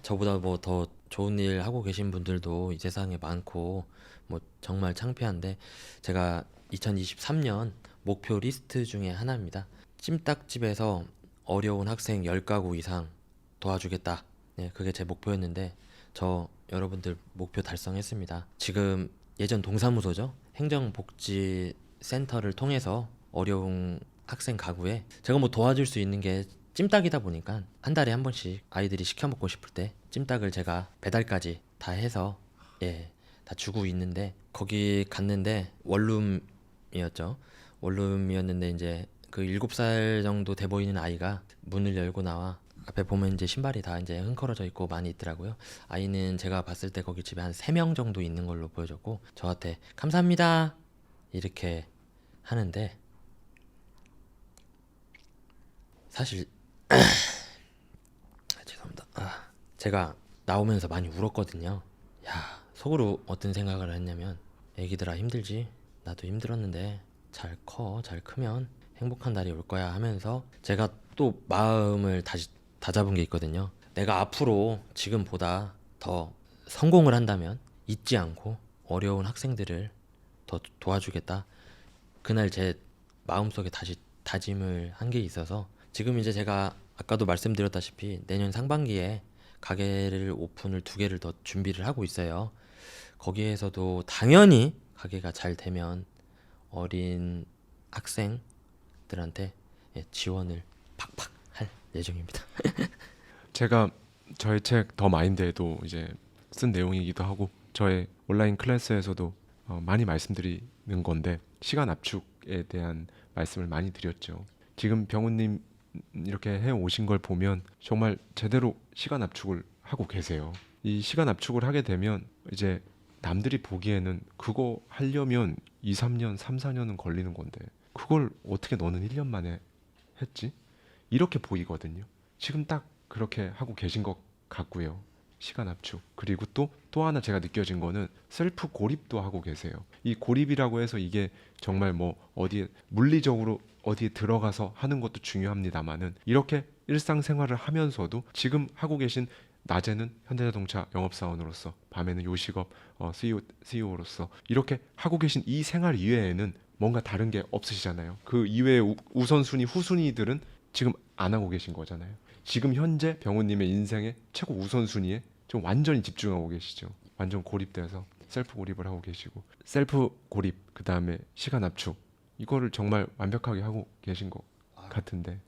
저보다 뭐 더 좋은 일 하고 계신 분들도 이 세상에 많고 뭐 정말 창피한데 제가 2023년 목표 리스트 중에 하나입니다. 찜닭집에서 어려운 학생 10가구 이상 도와주겠다. 네, 그게 제 목표였는데 저 여러분들 목표 달성했습니다. 지금 예전 동사무소죠. 행정복지센터를 통해서 어려운 학생 가구에 제가 뭐 도와줄 수 있는 게 찜닭이다 보니까 한 달에 한 번씩 아이들이 시켜 먹고 싶을 때 찜닭을 제가 배달까지 다 해서 다 주고 있는데 거기 갔는데 원룸이었죠. 원룸이었는데 이제 그 7살 정도 돼 보이는 아이가 문을 열고 나와 앞에 보면 이제 신발이 다 이제 흥걸어져 있고 많이 있더라고요. 아이는 제가 봤을 때 거기 집에 한 3명 정도 있는 걸로 보여졌고 저한테 감사합니다 이렇게 하는데 사실 죄송합니다. 제가 나오면서 많이 울었거든요. 야, 속으로 어떤 생각을 했냐면 애기들아 힘들지? 나도 힘들었는데 잘 커, 잘 크면 행복한 날이 올 거야 하면서 제가 또 마음을 다시 다잡은 게 있거든요. 내가 앞으로 지금보다 더 성공을 한다면 잊지 않고 어려운 학생들을 더 도와주겠다. 그날 제 마음속에 다시 다짐을 한 게 있어서 지금 이제 제가 아까도 말씀드렸다시피 내년 상반기에 가게를 오픈을 2개를 더 준비를 하고 있어요. 거기에서도 당연히 가게가 잘 되면 어린 학생들한테 지원을 팍팍 할 예정입니다. 제가 저의 책 더 마인드에도 이제 쓴 내용이기도 하고 저의 온라인 클래스에서도 많이 말씀드리는 건데 시간 압축에 대한 말씀을 많이 드렸죠. 지금 병우님 이렇게 해 오신 걸 보면 정말 제대로 시간 압축을 하고 계세요. 이 시간 압축을 하게 되면 이제 남들이 보기에는 그거 하려면 2, 3년, 3, 4년은 걸리는 건데 그걸 어떻게 너는 1년 만에 했지? 이렇게 보이거든요. 지금 딱 그렇게 하고 계신 것 같고요. 시간 압축. 그리고 또 하나 제가 느껴진 거는 셀프 고립도 하고 계세요. 이 고립이라고 해서 이게 정말 뭐 어디에 물리적으로 어디에 들어가서 하는 것도 중요합니다만은 이렇게 일상생활을 하면서도 지금 하고 계신 낮에는 현대자동차 영업사원으로서 밤에는 요식업 CEO로서 이렇게 하고 계신 이 생활 이외에는 뭔가 다른 게 없으시잖아요. 그 이외의 우선순위 후순위들은 지금 안 하고 계신 거잖아요. 지금 현재 병우님의 인생의 최고 우선순위에 좀 완전히 집중하고 계시죠. 완전 고립돼서 셀프 고립을 하고 계시고 셀프 고립 그 다음에 시간 압축 이거를 정말 완벽하게 하고 계신 것 같은데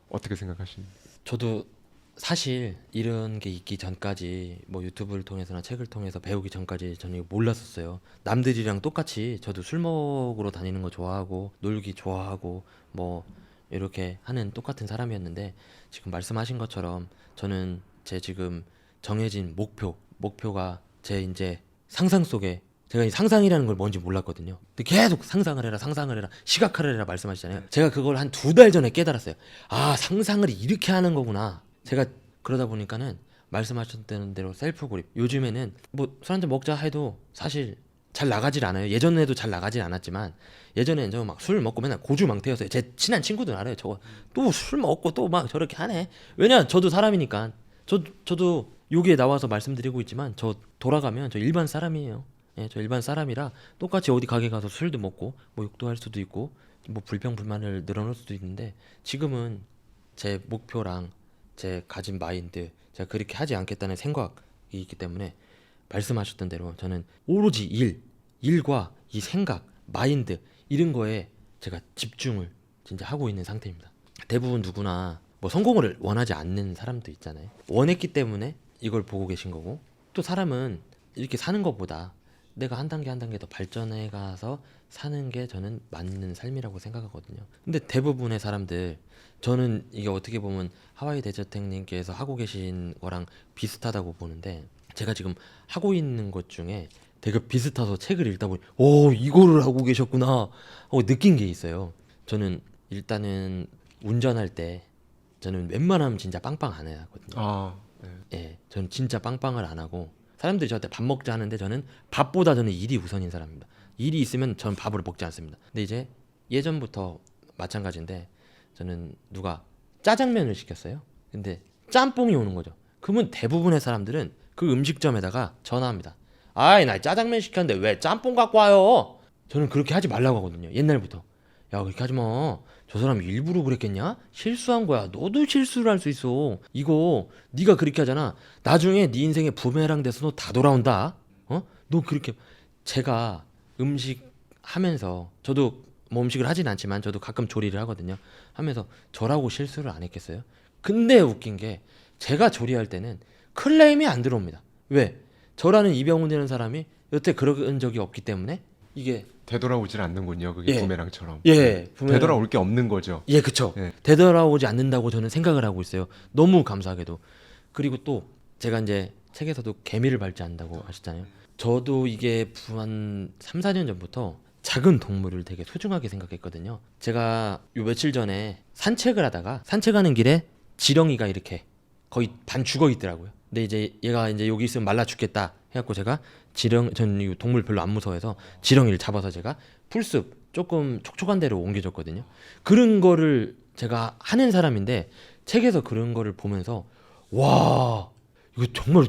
어떻게 생각하십니까? 저도 사실 이런 게 있기 전까지 뭐 유튜브를 통해서나 책을 통해서 배우기 전까지 저는 이거 몰랐었어요. 남들이랑 똑같이 저도 술 먹으러 다니는 거 좋아하고 놀기 좋아하고 뭐 이렇게 하는 똑같은 사람이었는데 지금 말씀하신 것처럼 저는 제 지금 정해진 목표가 제 이제 상상 속에 제가 이 상상이라는 걸 뭔지 몰랐거든요. 근데 계속 상상을 해라 시각화를 해라 말씀하시잖아요. 제가 그걸 한 2달 전에 깨달았어요. 상상을 이렇게 하는 거구나. 제가 그러다 보니까는 말씀하셨던 대로 셀프 고립. 요즘에는 뭐 술 한잔 먹자 해도 사실 잘 나가질 않아요. 예전에도 잘 나가질 않았지만 예전에는 저 막 술 먹고 맨날 고주망태였어요. 제 친한 친구들 알아요. 저거 또 술 먹고 또 막 저렇게 하네. 왜냐 저도 사람이니까. 저도 여기에 나와서 말씀드리고 있지만 저 돌아가면 저 일반 사람이에요. 예, 저 일반 사람이라 똑같이 어디 가게 가서 술도 먹고 뭐 욕도 할 수도 있고 뭐 불평불만을 늘어놓을 수도 있는데 지금은 제 목표랑 제 가진 마인드 제가 그렇게 하지 않겠다는 생각이 있기 때문에 말씀하셨던 대로 저는 오로지 일과 이 생각, 마인드 이런 거에 제가 집중을 진짜 하고 있는 상태입니다. 대부분 누구나 뭐 성공을 원하지 않는 사람도 있잖아요. 원했기 때문에 이걸 보고 계신 거고 또 사람은 이렇게 사는 것보다 내가 한 단계 한 단계 더 발전해 가서 사는 게 저는 맞는 삶이라고 생각하거든요. 근데 대부분의 사람들 저는 이게 어떻게 보면 하와이 대저택님께서 하고 계신 거랑 비슷하다고 보는데 제가 지금 하고 있는 것 중에 되게 비슷해서 책을 읽다 보니 오 이거를 하고 계셨구나 하고 느낀 게 있어요. 저는 일단은 운전할 때 저는 웬만하면 진짜 빵빵 안 해야 하거든요. 아, 네. 예, 저는 진짜 빵빵을 안 하고 사람들이 저한테 밥 먹자 하는데 저는 밥보다 저는 일이 우선인 사람입니다. 일이 있으면 저는 밥을 먹지 않습니다. 근데 이제 예전부터 마찬가지인데 저는 누가 짜장면을 시켰어요. 근데 짬뽕이 오는 거죠. 그러면 대부분의 사람들은 그 음식점에다가 전화합니다. 아이 나 짜장면 시켰는데 왜 짬뽕 갖고 와요? 저는 그렇게 하지 말라고 하거든요. 옛날부터. 야 그렇게 하지 마. 저 사람 일부러 그랬겠냐? 실수한 거야. 너도 실수를 할 수 있어. 이거 네가 그렇게 하잖아. 나중에 네 인생에 부메랑 돼서 너 다 돌아온다. 어? 너 그렇게 제가 음식 하면서 저도 뭐 음식을 하진 않지만 저도 가끔 조리를 하거든요. 하면서 저라고 실수를 안 했겠어요? 근데 웃긴 게 제가 조리할 때는 클레임이 안 들어옵니다. 왜? 저라는 이병훈이라는 사람이 여태 그런 적이 없기 때문에 이게 되돌아오질 않는군요. 그게 예. 부메랑처럼. 예, 부메랑. 되돌아올 게 없는 거죠. 예, 그쵸. 예. 되돌아오지 않는다고 저는 생각을 하고 있어요. 너무 감사하게도. 그리고 또 제가 이제 책에서도 개미를 밟지 않는다고 하셨잖아요. 저도 이게 한 3, 4년 전부터 작은 동물을 되게 소중하게 생각했거든요. 제가 요 며칠 전에 산책을 하다가 산책하는 길에 지렁이가 이렇게 거의 반 죽어 있더라고요. 근데 이제 얘가 이제 여기 있으면 말라 죽겠다 해갖고 제가 저는 이 동물 별로 안 무서워해서 지렁이를 잡아서 제가 풀숲 조금 촉촉한 데로 옮겨줬거든요. 그런 거를 제가 하는 사람인데 책에서 그런 거를 보면서 와 이거 정말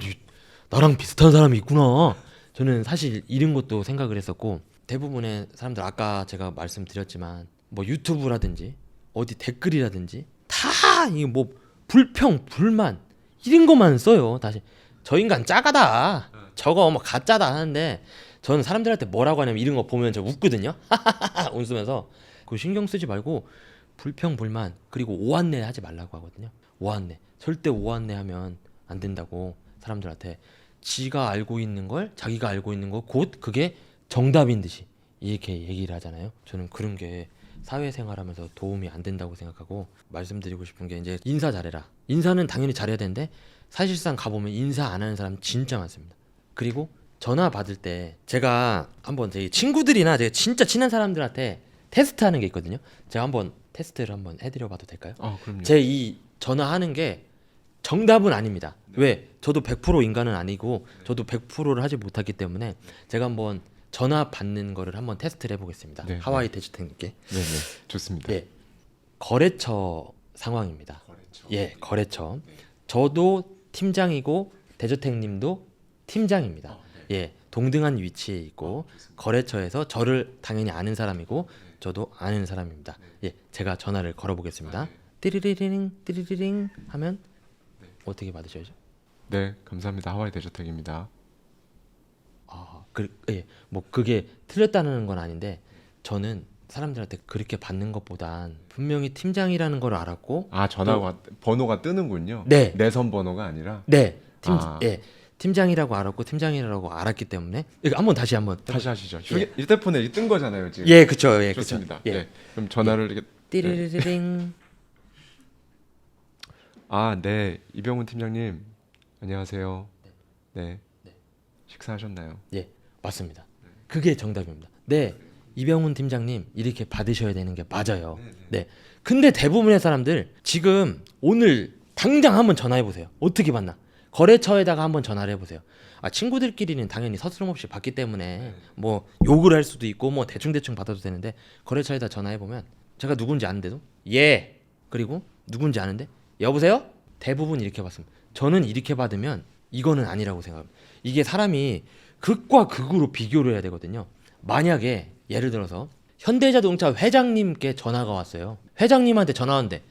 나랑 비슷한 사람이 있구나. 저는 사실 이런 것도 생각을 했었고 대부분의 사람들 아까 제가 말씀드렸지만 뭐 유튜브라든지 어디 댓글이라든지 다 이게 뭐 불평 불만 이런 것만 써요. 다시 저 인간 짜가다 저거 뭐 가짜다 하는데 저는 사람들한테 뭐라고 하냐면 이런 거 보면 저 웃거든요. 웃으면서 그 신경 쓰지 말고 불평 불만 그리고 오한내 하지 말라고 하거든요. 오한내 절대 오한내 하면 안 된다고 사람들한테 지가 알고 있는 걸 자기가 알고 있는 거 곧 그게 정답인 듯이 이렇게 얘기를 하잖아요. 저는 그런 게 사회생활하면서 도움이 안 된다고 생각하고 말씀드리고 싶은 게 이제 인사 잘해라. 인사는 당연히 잘해야 되는데 사실상 가보면 인사 안 하는 사람 진짜 많습니다. 그리고 전화 받을 때 제가 한번 제 친구들이나 제가 진짜 친한 사람들한테 테스트하는 게 있거든요. 제가 한번 테스트를 한번 해드려봐도 될까요? 그럼요. 제 이 전화하는 게 정답은 아닙니다. 왜? 저도 100% 인간은 아니고 저도 100%를 하지 못하기 때문에 제가 한번 전화 받는 거를 한번 테스트를 해보겠습니다. 네, 하와이 대주택님께. 네네 좋습니다. 예, 거래처 상황입니다. 거래처. 예, 거래처. 저도 팀장이고 대주택님도 팀장입니다. 예, 동등한 위치에 있고 거래처에서 저를 당연히 아는 사람이고 저도 아는 사람입니다. 예, 제가 전화를 걸어보겠습니다. 띠리리링 띠리리링 하면 어떻게 받으셔야죠? 네 감사합니다. 하와이 대저택입니다. 예, 뭐 그게 틀렸다는 건 아닌데 저는 사람들한테 그렇게 받는 것보단 분명히 팀장이라는 걸 알았고 전화가 번호가 뜨는군요. 네. 내선 번호가 아니라. 네, 아. 예, 팀장이라고 알았고 팀장이라고 알았기 때문에 이거 한번 다시 하시죠. 예. 휴대폰에 뜬 거잖아요 지금. 예, 그쵸, 예, 좋습니다. 그쵸. 예, 네. 그럼 전화를 이렇게. 띠리리링. 네 이병훈 팀장님 안녕하세요. 네. 식사하셨나요? 예, 맞습니다. 그게 정답입니다. 네, 이병훈 팀장님 이렇게 받으셔야 되는 게 맞아요. 네. 근데 대부분의 사람들 지금 오늘 당장 한번 전화해 보세요. 어떻게 받나? 거래처에다가 한번 전화를 해보세요. 친구들끼리는 당연히 서스럼없이 받기 때문에 뭐 욕을 할 수도 있고 뭐 대충 받아도 되는데 거래처에다 전화해 보면 제가 누군지 아는데도 예 그리고 누군지 아는데 여보세요? 대부분 이렇게 받습니다. 저는 이렇게 받으면 이거는 아니라고 생각합니다. 이게 사람이 극과 극으로 비교를 해야 되거든요. 만약에 예를 들어서 현대자동차 회장님께 전화가 왔어요. 회장님한테 전화 왔는데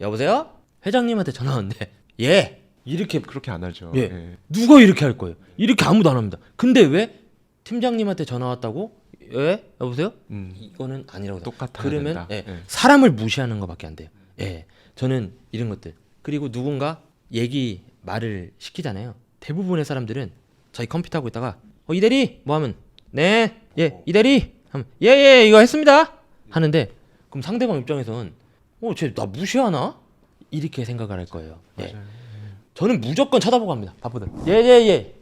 여보세요? 회장님한테 전화 왔는데 예 이렇게 그렇게 안 하죠. 예. 예. 누가 이렇게 할 거예요? 이렇게 아무도 안 합니다. 근데 왜 팀장님한테 전화 왔다고? 예? 여보세요? 이거는 아니라고 생각해요. 똑같아야 그러면 된다. 예, 예. 사람을 무시하는 것밖에 안 돼요. 예. 저는 이런 것들. 그리고 누군가 얘기 말을 시키잖아요. 대부분의 사람들은 저희 컴퓨터 하고 있다가 이대리 뭐 하면 네. 예. 이대리 하면 예, 이거 했습니다. 하는데 그럼 상대방 입장에서는 쟤 나 무시하나? 이렇게 생각을 할 거예요. 예. 맞아요. 저는 무조건 쳐다보고 합니다. 바쁘든. 예.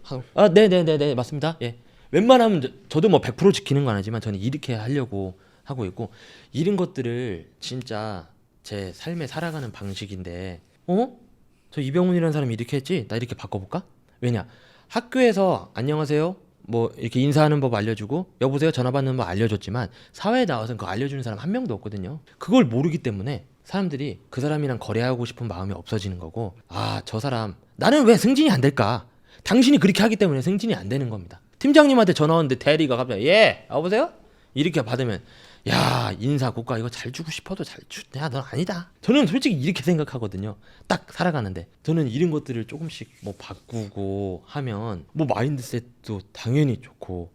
네네네네 맞습니다. 예. 웬만하면 저도 뭐 100% 지키는 건 아니지만 저는 이렇게 하려고 하고 있고 이런 것들을 진짜 제 삶에 살아가는 방식인데 저 이병훈이라는 사람이 이렇게 했지? 나 이렇게 바꿔볼까? 왜냐? 학교에서 안녕하세요 뭐 이렇게 인사하는 법 알려주고 여보세요 전화 받는 법 알려줬지만 사회에 나와서는 그거 알려주는 사람 한 명도 없거든요. 그걸 모르기 때문에 사람들이 그 사람이랑 거래하고 싶은 마음이 없어지는 거고 저 사람 나는 왜 승진이 안 될까? 당신이 그렇게 하기 때문에 승진이 안 되는 겁니다. 팀장님한테 전화 왔는데 대리가 갑자기 예 여보세요? 이렇게 받으면 야 인사 고가 이거 잘 주고 싶어도 야 넌 아니다. 저는 솔직히 이렇게 생각하거든요. 딱 살아가는데 저는 이런 것들을 조금씩 뭐 바꾸고 하면 뭐 마인드셋도 당연히 좋고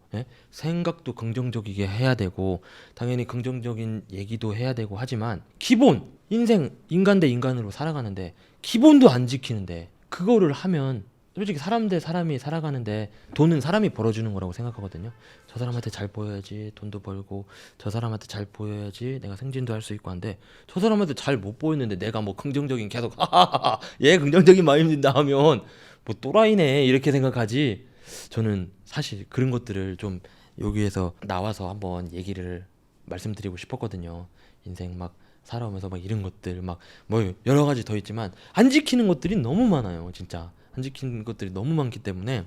생각도 긍정적이게 해야 되고 당연히 긍정적인 얘기도 해야 되고 하지만 기본 인생 인간 대 인간으로 살아가는데 기본도 안 지키는데 그거를 하면 솔직히 사람 대 사람이 살아가는데 돈은 사람이 벌어주는 거라고 생각하거든요. 저 사람한테 잘 보여야지 돈도 벌고 저 사람한테 잘 보여야지 내가 승진도 할 수 있고 한데 저 사람한테 잘 못 보였는데 내가 뭐 긍정적인 계속 하하하 얘 긍정적인 마인드다 하면 뭐 또라이네 이렇게 생각하지. 저는 사실 그런 것들을 좀 여기에서 나와서 한번 얘기를 말씀드리고 싶었거든요. 인생 막 살아오면서 막 이런 것들 막 뭐 여러 가지 더 있지만 안 지키는 것들이 너무 많아요. 진짜 안 지키는 것들이 너무 많기 때문에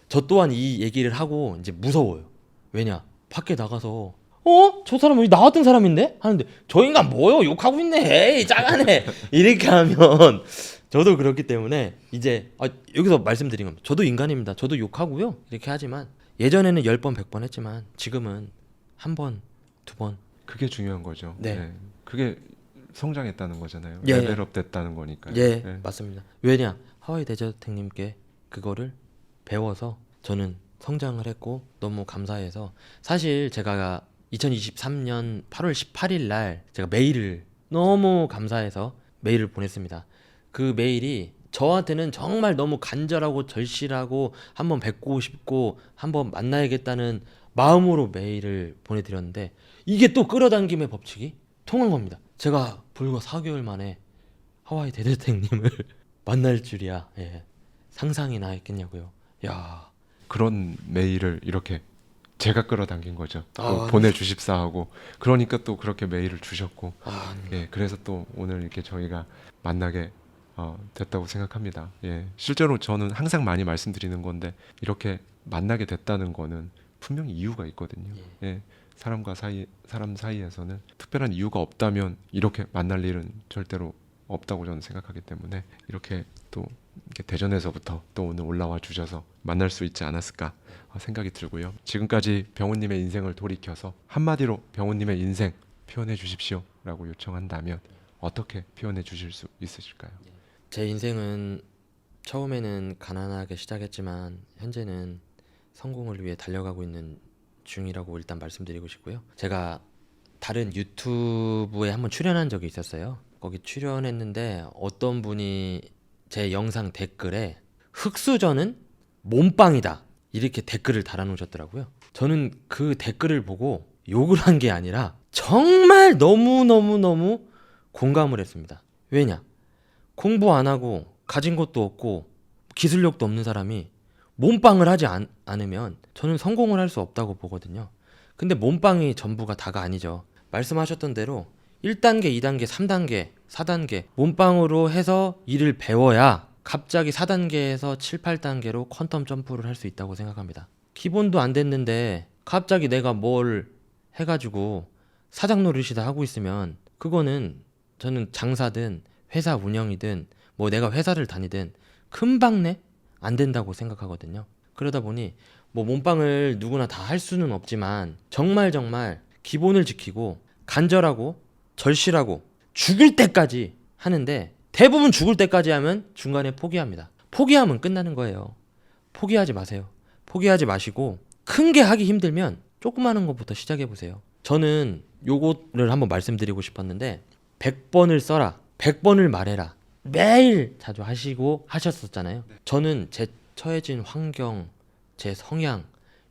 저 또한 이 얘기를 하고 이제 무서워요. 왜냐 밖에 나가서 저 사람 우리 나왔던 사람인데 하는데 저 인간 뭐요 욕하고 있네 에이 짜가네 이렇게 하면 저도 그렇기 때문에 이제 여기서 말씀드린 겁니다. 저도 인간입니다. 저도 욕하고요 이렇게 하지만 예전에는 10번 100번 했지만 지금은 한 번, 두 번 그게 중요한 거죠. 네. 예. 그게 성장했다는 거잖아요. 예. 레벨업 됐다는 거니까요. 예. 맞습니다. 왜냐 하와이 대저택님께 그거를 배워서 저는 성장을 했고 너무 감사해서 사실 제가 2023년 8월 18일 날 제가 메일을 너무 감사해서 메일을 보냈습니다. 그 메일이 저한테는 정말 너무 간절하고 절실하고 한번 뵙고 싶고 한번 만나야겠다는 마음으로 메일을 보내드렸는데 이게 또 끌어당김의 법칙이 통한 겁니다. 제가 불과 4개월 만에 하와이 대저택님을 만날 줄이야. 예. 상상이나 했겠냐고요. 야. 그런 메일을 이렇게 제가 끌어당긴 거죠. 또 네. 보내주십사 하고 그러니까 또 그렇게 메일을 주셨고 네. 예, 그래서 또 오늘 이렇게 저희가 만나게 됐다고 생각합니다. 예, 실제로 저는 항상 많이 말씀드리는 건데 이렇게 만나게 됐다는 거는 분명히 이유가 있거든요. 예, 사람 사이에서는 특별한 이유가 없다면 이렇게 만날 일은 절대로 없다고 저는 생각하기 때문에 이렇게 또 이렇게 대전에서부터 또 오늘 올라와 주셔서 만날 수 있지 않았을까 생각이 들고요. 지금까지 병훈님의 인생을 돌이켜서 한마디로 병훈님의 인생 표현해 주십시오라고 요청한다면 어떻게 표현해 주실 수 있으실까요? 제 인생은 처음에는 가난하게 시작했지만 현재는 성공을 위해 달려가고 있는 중이라고 일단 말씀드리고 싶고요. 제가 다른 유튜브에 한번 출연한 적이 있었어요. 거기 출연했는데 어떤 분이 제 영상 댓글에 흑수저는 몸빵이다 이렇게 댓글을 달아놓으셨더라고요. 저는 그 댓글을 보고 욕을 한 게 아니라 정말 너무너무너무 공감을 했습니다. 왜냐? 공부 안 하고 가진 것도 없고 기술력도 없는 사람이 몸빵을 하지 않으면 저는 성공을 할 수 없다고 보거든요. 근데 몸빵이 전부가 다가 아니죠. 말씀하셨던 대로 1단계, 2단계, 3단계, 4단계 몸빵으로 해서 일을 배워야 갑자기 4단계에서 7, 8단계로 퀀텀 점프를 할 수 있다고 생각합니다. 기본도 안 됐는데 갑자기 내가 뭘 해가지고 사장 노릇이다 하고 있으면 그거는 저는 장사든 회사 운영이든 뭐 내가 회사를 다니든 금방 내? 안 된다고 생각하거든요. 그러다 보니 뭐 몸빵을 누구나 다 할 수는 없지만 정말 기본을 지키고 간절하고 절실하고 죽을 때까지 하는데, 대부분 죽을 때까지 하면 중간에 포기합니다. 포기하면 끝나는 거예요. 포기하지 마세요. 포기하지 마시고 큰 게 하기 힘들면 조그마한 것부터 시작해 보세요. 저는 요거를 한번 말씀드리고 싶었는데, 100번을 써라, 100번을 말해라, 매일 자주 하시고 하셨었잖아요. 저는 제 처해진 환경, 제 성향,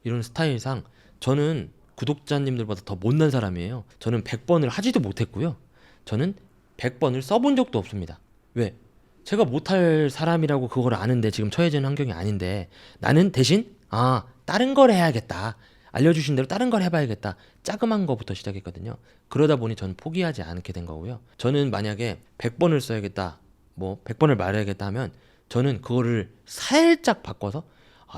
이런 스타일상 저는 구독자님들보다 더 못난 사람이에요. 저는 100번을 하지도 못했고요. 저는 100번을 써본 적도 없습니다. 왜? 제가 못할 사람이라고 그걸 아는데, 지금 처해진 환경이 아닌데 나는 대신 다른 걸 해야겠다, 알려주신 대로 다른 걸 해봐야겠다, 자그만 거부터 시작했거든요. 그러다 보니 저는 포기하지 않게 된 거고요. 저는 만약에 100번을 써야겠다, 뭐 100번을 말해야겠다 하면 저는 그거를 살짝 바꿔서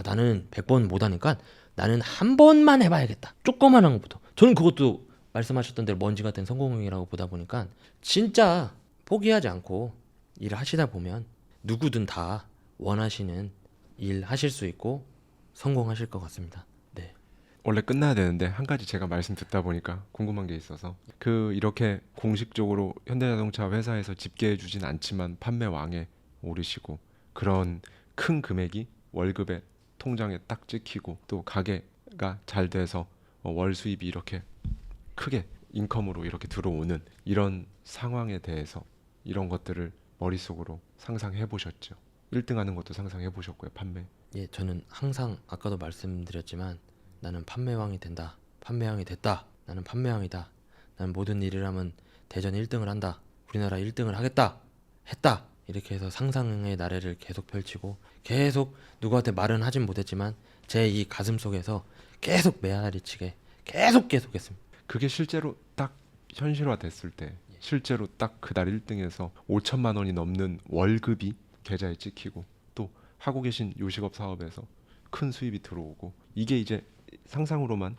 나는 100번 못하니까 나는 한 번만 해봐야겠다, 조그만한 것부터. 저는 그것도 말씀하셨던 대로 먼지 같은 성공이라고 보다 보니까 진짜 포기하지 않고 일을 하시다 보면 누구든 다 원하시는 일 하실 수 있고 성공하실 것 같습니다. 네. 원래 끝나야 되는데 한 가지 제가 말씀 듣다 보니까 궁금한 게 있어서, 이렇게 공식적으로 현대자동차 회사에서 집계해 주진 않지만 판매왕에 오르시고, 그런 큰 금액이 월급에 통장에 딱 찍히고, 또 가게가 잘 돼서 월 수입이 이렇게 크게 인컴으로 이렇게 들어오는 이런 상황에 대해서 이런 것들을 머릿속으로 상상해 보셨죠? 1등 하는 것도 상상해 보셨고요, 판매. 예, 저는 항상 아까도 말씀드렸지만 나는 판매왕이 된다, 판매왕이 됐다, 나는 판매왕이다, 나는 모든 일을 하면 대전 1등을 한다, 우리나라 1등을 하겠다, 했다, 이렇게 해서 상상의 나래를 계속 펼치고, 계속 누구한테 말은 하진 못했지만 제 이 가슴 속에서 계속 메아리치게 계속 했습니다. 그게 실제로 딱 현실화 됐을 때, 실제로 딱 그달 1등에서 5천만 원이 넘는 월급이 계좌에 찍히고, 또 하고 계신 요식업 사업에서 큰 수입이 들어오고, 이게 이제 상상으로만,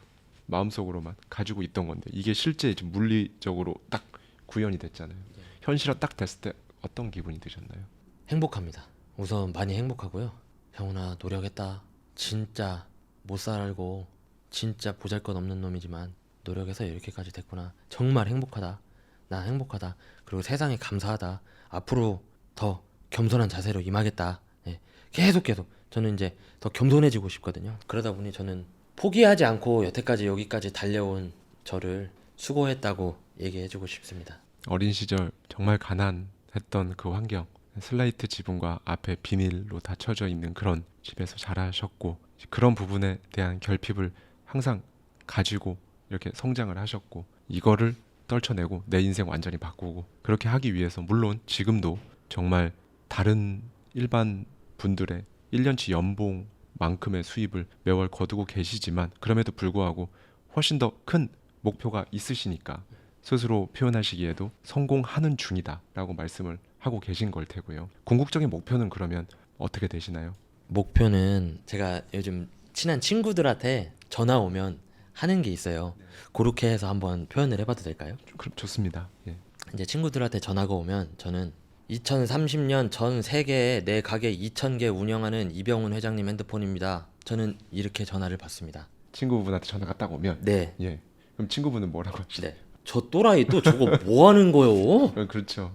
마음속으로만 가지고 있던 건데, 이게 실제 이제 물리적으로 딱 구현이 됐잖아요. 현실화 딱 됐을 때 어떤 기분이 드셨나요? 행복합니다. 우선 많이 행복하고요. 형훈아, 노력했다. 진짜 못 살고 진짜 보잘것없는 놈이지만 노력해서 이렇게까지 됐구나. 정말 행복하다. 나 행복하다. 그리고 세상에 감사하다. 앞으로 더 겸손한 자세로 임하겠다. 예. 계속 저는 이제 더 겸손해지고 싶거든요. 그러다 보니 저는 포기하지 않고 여태까지 여기까지 달려온 저를 수고했다고 얘기해주고 싶습니다. 어린 시절 정말 가난했던 그 환경, 슬레이트 지붕과 앞에 비닐로 닫혀져 있는 그런 집에서 자라셨고, 그런 부분에 대한 결핍을 항상 가지고 이렇게 성장을 하셨고, 이거를 떨쳐내고 내 인생 완전히 바꾸고, 그렇게 하기 위해서 물론 지금도 정말 다른 일반 분들의 1년치 연봉만큼의 수입을 매월 거두고 계시지만, 그럼에도 불구하고 훨씬 더 큰 목표가 있으시니까 스스로 표현하시기에도 성공하는 중이다 라고 말씀을 하고 계신 걸 테고요. 궁극적인 목표는 그러면 어떻게 되시나요? 목표는 제가 요즘 친한 친구들한테 전화 오면 하는 게 있어요. 그렇게 해서 한번 표현을 해봐도 될까요? 그럼 좋습니다. 예. 이제 친구들한테 전화가 오면 저는 2030년 전 세계에 내 가게 2,000개 운영하는 이병훈 회장님 핸드폰입니다. 저는 이렇게 전화를 받습니다. 친구분한테 전화가 딱 오면, 네. 예. 그럼 친구분은 뭐라고 하시죠? 네. 저 또라이 또 저거 뭐 하는 거요? 그렇죠.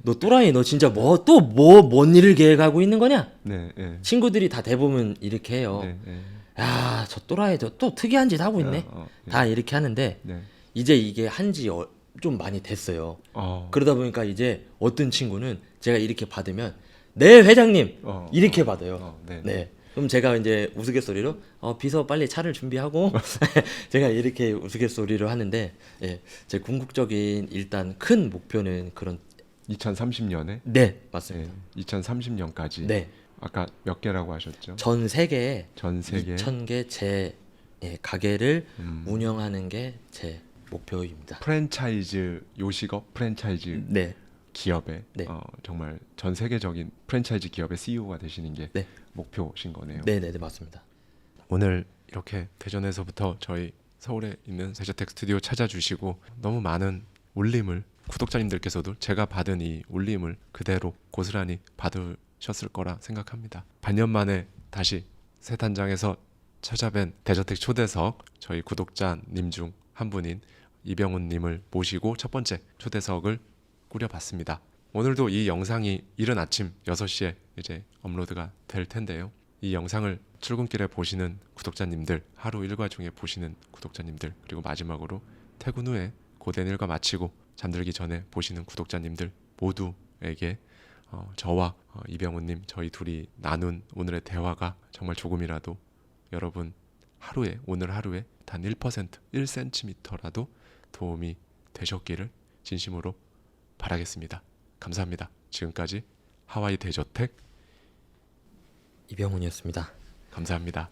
너 또라이, 너 진짜 뭔 일을 계획하고 있는 거냐? 네, 예. 친구들이 다 대부분 이렇게 해요. 네, 예. 야, 저 또라이 저 또 특이한 짓 하고 있네. 예. 다 이렇게 하는데 네. 이제 이게 한지 좀 많이 됐어요. 어. 그러다 보니까 이제 어떤 친구는 제가 이렇게 받으면 네 회장님 이렇게 받아요. 네. 네. 그럼 제가 이제 우스갯소리로 비서 빨리 차를 준비하고 제가 이렇게 우스갯소리로 하는데, 예, 제 궁극적인 일단 큰 목표는 그런. 2030년에? 네, 맞습니다. 예, 2030년까지. 네. 아까 몇 개라고 하셨죠? 전 세계에 전 세계 2,000개 제 가게를 음. 운영하는 게 제 목표입니다. 프랜차이즈 요식업 프랜차이즈 네. 기업의 네. 정말 전 세계적인 프랜차이즈 기업의 CEO가 되시는 게 네. 목표신 거네요. 네, 맞습니다. 오늘 이렇게 대전에서부터 저희 서울에 있는 세저텍 스튜디오 찾아주시고 너무 많은 울림을, 구독자님들께서도 제가 받은 이 울림을 그대로 고스란히 받으셨을 거라 생각합니다. 반년 만에 다시 새 단장에서 찾아뵌 대저택 초대석 저희 구독자님 중 한 분인 이병훈님을 모시고 첫 번째 초대석을 꾸려봤습니다. 오늘도 이 영상이 이른 아침 6시에 이제 업로드가 될 텐데요. 이 영상을 출근길에 보시는 구독자님들, 하루 일과 중에 보시는 구독자님들, 그리고 마지막으로 퇴근 후에 고된 일과 마치고 잠들기 전에 보시는 구독자님들 모두에게 저와 이병훈님 저희 둘이 나눈 오늘의 대화가 정말 조금이라도 여러분 오늘 하루에 단 1%, 1cm라도 도움이 되셨기를 진심으로 바라겠습니다. 감사합니다. 지금까지 하와이 대저택 이병훈이었습니다. 감사합니다.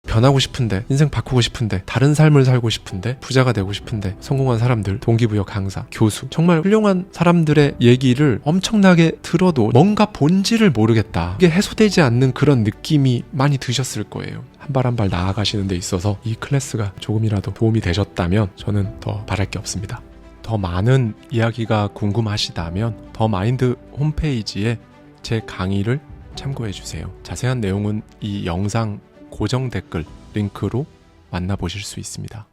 변하고 싶은데, 인생 바꾸고 싶은데, 다른 삶을 살고 싶은데, 부자가 되고 싶은데, 성공한 사람들, 동기부여 강사, 교수, 정말 훌륭한 사람들의 얘기를 엄청나게 들어도 뭔가 본질을 모르겠다, 이게 해소되지 않는 그런 느낌이 많이 드셨을 거예요. 한 발 한 발 나아가시는 데 있어서 이 클래스가 조금이라도 도움이 되셨다면 저는 더 바랄 게 없습니다. 더 많은 이야기가 궁금하시다면 더 마인드 홈페이지에 제 강의를 참고해 주세요. 자세한 내용은 이 영상 고정 댓글 링크로 만나보실 수 있습니다.